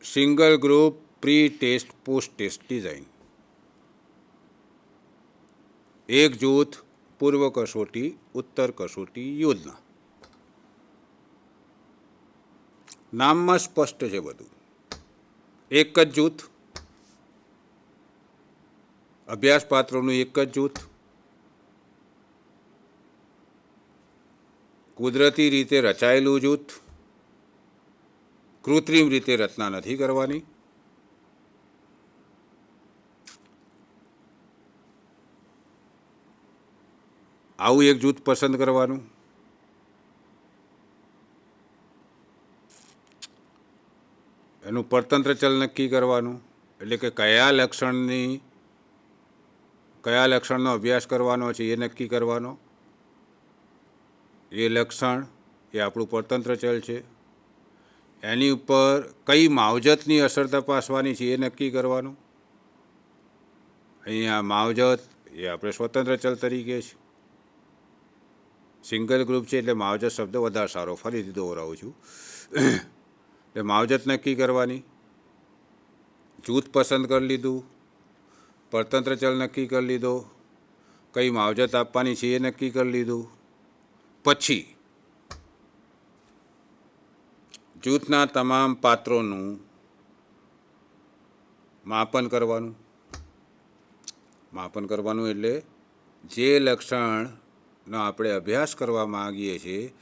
single group pre test post test design. એક જૂથ પૂર્વ કસોટી ઉત્તર કસોટી યોજના. નામમાં સ્પષ્ટ છે બધું. એક જ જૂથ, અભ્યાસપાત્રોનું એક જ જૂથ, કુદરતી રીતે રચાયેલું જૂથ, કૃત્રિમ રીતે રચના નથી કરવાની. આવું એક જૂથ પસંદ કરવાનું. એનું પરતંત્ર ચલ નક્કી કરવાનું, એટલે કે કયા લક્ષણનો અભ્યાસ કરવાનો છે એ નક્કી કરવાનો. એ લક્ષણ એ આપણું પરતંત્ર ચલ છે. એની ઉપર કઈ માવજતની અસર તપાસવાની છે એ નક્કી કરવાનું. અહીંયા માવજત એ આપણે સ્વતંત્ર ચલ તરીકે છે. સિંગલ ગ્રુપ છે એટલે માવજત શબ્દ વધારે સારો, ફરીથી દોહરાવું છું. એટલે માવજત નક્કી કરવાની, જૂથ પસંદ કરી લીધું, પરતંત્ર ચલ નક્કી કરી લીધો, કઈ માવજત આપવાની છે એ નક્કી કરી લીધું. પછી જૂથના તમામ પાત્રોનું માપન કરવાનું. માપન કરવાનું એટલે જે લક્ષણનો આપણે અભ્યાસ કરવા માગીએ છીએ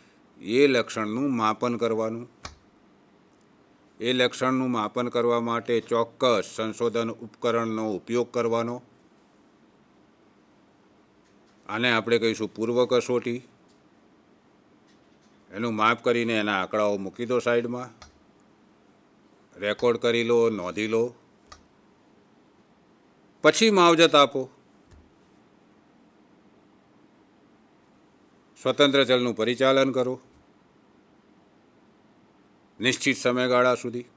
એ લક્ષણનું માપન કરવાનું. એ લક્ષણનું માપન કરવા માટે ચોક્કસ સંશોધન ઉપકરણનો ઉપયોગ કરવાનો. આને આપણે કહીશું પૂર્વ કસોટી. એનું માપ કરીને એના આંકડાઓ મૂકી દો સાઈડમાં, રેકોર્ડ કરી લો, નોંધી લો. પછી માવજત આપો. સ્વતંત્ર ચલનું પરિચાલન કરો નિશ્ચિત સમયગાળા સુધી.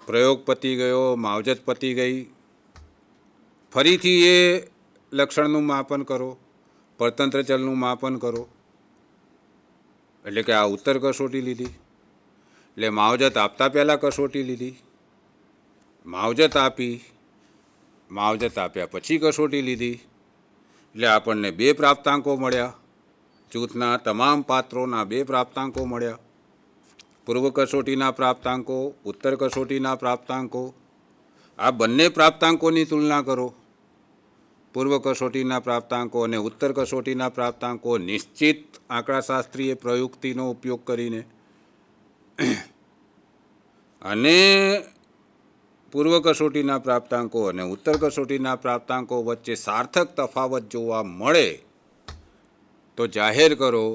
પ્રયોગ પતી ગયો, માવજત પતી ગઈ, ફરીથી એ લક્ષણનું માપન કરો, પરતંત્ર ચલનું માપન કરો. એટલે કે આ ઉત્તર કસોટી લીધી, એટલે માવજત આપતા પહેલાં કસોટી લીધી, માવજત આપી, માવજત આપ્યા પછી કસોટી લીધી, એટલે આપણને બે પ્રાપ્તાંકો મળ્યા. જૂથના તમામ પાત્રોના 2 પ્રાપ્તાંકો મળ્યા. પૂર્વ કસોટીના પ્રાપ્તાંકો, ઉત્તર કસોટીના પ્રાપ્તાંકો. આ બંને પ્રાપ્તાંકોની તુલના કરો. પૂર્વ કસોટીના પ્રાપ્તાંકો અને ઉત્તર કસોટીના પ્રાપ્તાંકો નિશ્ચિત આંકડાશાસ્ત્રીય પ્રયુક્તિનો ઉપયોગ કરીને, અને પૂર્વ કસોટીના પ્રાપ્તાંકો અને ઉત્તર કસોટીના પ્રાપ્તાંકો વચ્ચે સાર્થક તફાવત જોવા મળે તો જાહેર કરો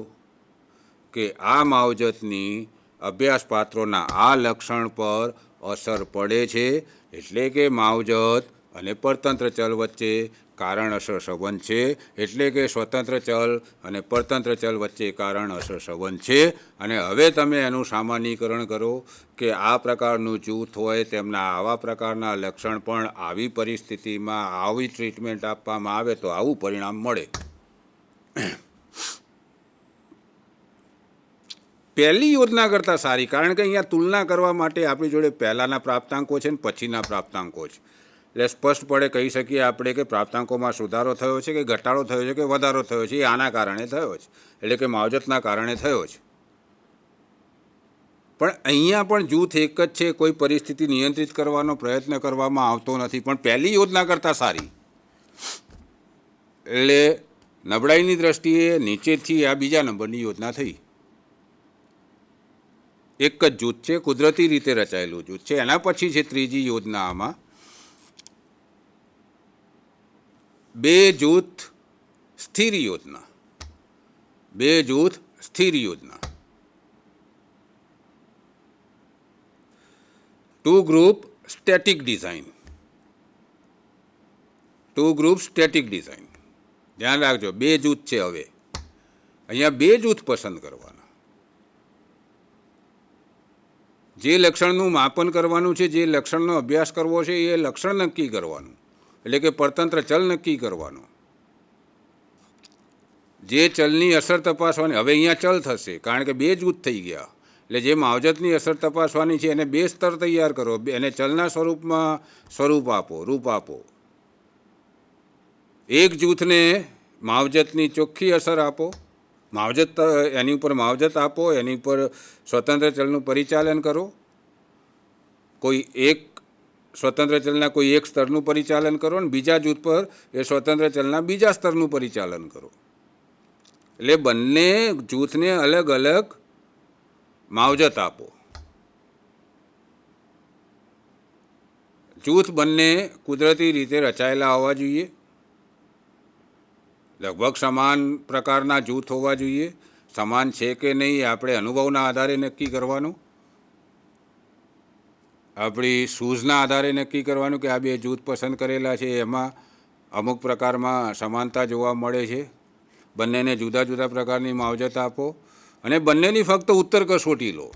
કે આ માવજતની અભ્યાસપાત્રોના આ લક્ષણ પર અસર પડે છે, એટલે કે માવજત અને પરતંત્ર ચલ વચ્ચે કારણ અસર સંબંધ છે, એટલે કે સ્વતંત્ર ચલ અને પરતંત્ર ચલ વચ્ચે કારણ અસર સંબંધ છે. અને હવે તમે એનું સામાન્યીકરણ કરો કે આ પ્રકારનું જૂથ હોય તેમના આવા પ્રકારના લક્ષણ પણ આવી પરિસ્થિતિમાં આવી ટ્રીટમેન્ટ આપવામાં આવે તો આવું પરિણામ મળે. પહેલી યોજના કરતાં સારી, કારણ કે અહીંયા તુલના કરવા માટે આપણી જોડે પહેલાંના પ્રાપ્તાંકો છે ને પછીના પ્રાપ્તાંકો છે. એટલે સ્પષ્ટપણે કહી શકીએ આપણે કે પ્રાપ્તાંકોમાં સુધારો થયો છે કે ઘટાડો થયો છે કે વધારો થયો છે, એ આના કારણે થયો છે, એટલે કે માવજતના કારણે થયો છે. પણ અહીંયા પણ જૂથ એક જ છે, કોઈ પરિસ્થિતિ નિયંત્રિત કરવાનો પ્રયત્ન કરવામાં આવતો નથી, પણ પહેલી યોજના કરતાં સારી. એટલે નબળાઈની દ્રષ્ટિએ નીચેથી આ બીજા નંબરની યોજના થઈ. એક જ જૂથ છે, કુદરતી રીતે રચાયેલું જૂથ છે. એના પછી છે ત્રીજી યોજના. આમાં 2 જૂથ સ્થિર યોજના. 2 જૂથ સ્થિર યોજના. 2 group static design. 2 group static design. ધ્યાન રાખજો, 2 જૂથ છે. હવે અહીંયા 2 જૂથ પસંદ કરવાના. જે લક્ષણનું માપન કરવાનું છે, જે લક્ષણનો અભ્યાસ કરવો છે, એ લક્ષણ નક્કી કરવાનું, એટલે કે પરતંત્ર ચલ નક્કી કરવાનો. જે ચલની અસર તપાસવાની, હવે અહીંયા ચલ થશે કારણ કે 2 જૂથ થઈ ગયા. એટલે જે માવજતની અસર તપાસવાની છે એને 2 સ્તર તૈયાર કરો, એને ચલના સ્વરૂપમાં રૂપ આપો. એક જૂથને માવજતની ચોખ્ખી અસર આપો, એની ઉપર માવજત આપો, એની ઉપર સ્વતંત્ર ચલનું પરિચાલન કરો. કોઈ એક સ્વતંત્ર ચલના કોઈ એક સ્તરનું પરિચાલન કરો અને બીજા જૂથ પર એ સ્વતંત્ર ચલના બીજા સ્તરનું પરિચાલન કરો. એટલે બંને જૂથને અલગ અલગ માવજત આપો. જૂથ બંને કુદરતી રીતે રચાયેલા હોવા જોઈએ, લગભગ સમાન પ્રકારના જૂથ હોવા જોઈએ. સમાન છે કે નહીં આપણે અનુભવના આધારે નક્કી કરવાનું, આપણી સૂઝના આધારે નક્કી કરવાનું કે આ 2 જૂથ પસંદ કરેલા છે એમાં અમુક પ્રકારમાં સમાનતા જોવા મળે છે. બંનેને જુદા જુદા પ્રકારની માવજત આપો અને બંનેની ફક્ત ઉત્તર કસોટી લો.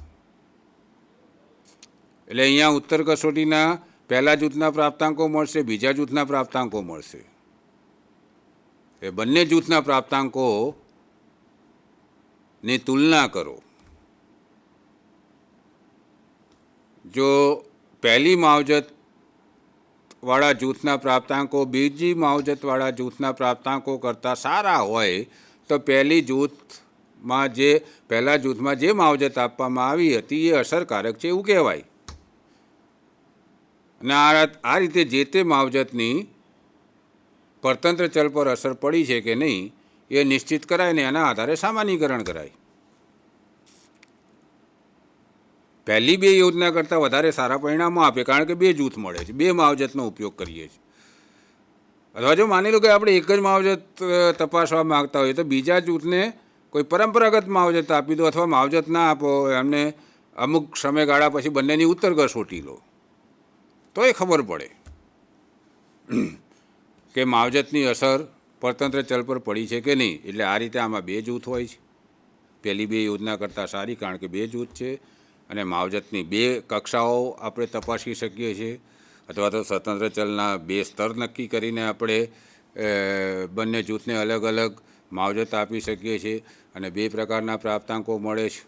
એટલે અહીંયા ઉત્તર કસોટીના પહેલા જૂથના પ્રાપ્તાંકો મળશે, બીજા જૂથના પ્રાપ્તાંકો મળશે. એ બંને જૂથના પ્રાપ્તાંકોની તુલના કરો. જો પહેલી માવજતવાળા જૂથના પ્રાપ્તાંકો બીજી માવજતવાળા જૂથના પ્રાપ્તાંકો કરતાં સારા હોય તો પહેલા જૂથમાં જે માવજત આપવામાં આવી હતી એ અસરકારક છે એવું કહેવાય. અને આ રીતે જે તે માવજતની પરતંત્ર ચલ પર અસર પડી છે કે નહીં એ નિશ્ચિત કરાય ને એના આધારે સામાન્યીકરણ કરાય. પહેલી 2 યોજના કરતાં વધારે સારા પરિણામો આપે કારણ કે 2 જૂથ મળે છે, 2 માવજતનો ઉપયોગ કરીએ છીએ. અથવા જો માની લો કે આપણે એક જ માવજત તપાસવા માગતા હોઈએ તો બીજા જૂથને કોઈ પરંપરાગત માવજત આપી દો અથવા માવજત ના આપો, એમને અમુક સમયગાળા પછી બંનેની ઉત્તર કસોટી લો તો એ ખબર પડે કે માવજતની અસર પરતંત્ર ચલ પર પડી છે કે નહીં. એટલે આ રીતે આમાં 2 જૂથ હોય છે. પહેલી 2 યોજના કરતાં સારી કારણ કે 2 જૂથ છે અને માવજતની 2 કક્ષાઓ આપણે તપાસી શકીએ છીએ, અથવા તો સ્વતંત્ર ચલના 2 સ્તર નક્કી કરીને આપણે બંને જૂથને અલગ અલગ માવજત આપી શકીએ છીએ અને 2 પ્રકારના પ્રાપ્તાંકો મળે છે.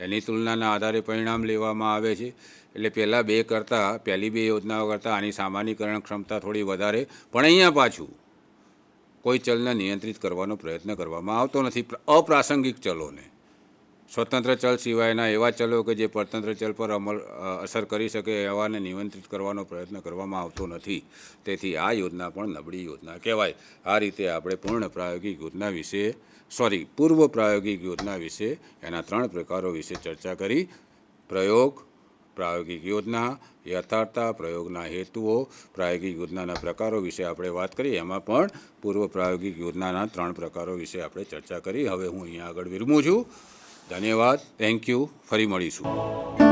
એની તુલનાના આધારે પરિણામ લેવામાં આવે છે. એટલે પહેલી 2 યોજનાઓ કરતાં આની સામાન્યીકરણ ક્ષમતા થોડી વધારે. પણ અહીંયા પાછું કોઈ ચલને નિયંત્રિત કરવાનો પ્રયત્ન કરવામાં આવતો નથી. અપ્રાસંગિક ચલોને, સ્વતંત્ર ચલ સિવાયના એવા ચલો કે જે પરતંત્ર ચલ પર અસર કરી શકે એવાને નિયંત્રિત કરવાનો પ્રયત્ન કરવામાં આવતો નથી. તેથી આ યોજના પણ નબળી યોજના કહેવાય. આ રીતે આપણે પૂર્વ પ્રાયોગિક યોજના વિશે એના 3 પ્રકારો વિશે ચર્ચા કરી. પ્રયોગ, પ્રાયોગિક યોજના, યથાર્થતા, પ્રયોગના હેતુઓ, પ્રાયોગિક યોજનાના પ્રકારો વિશે આપણે વાત કરી. એમાં પણ પૂર્વ પ્રાયોગિક યોજનાના 3 પ્રકારો વિશે આપણે ચર્ચા કરી. હવે હું અહીંયા આગળ વિરમું છું. ધન્યવાદ. Thank you. ફરી મળીશું.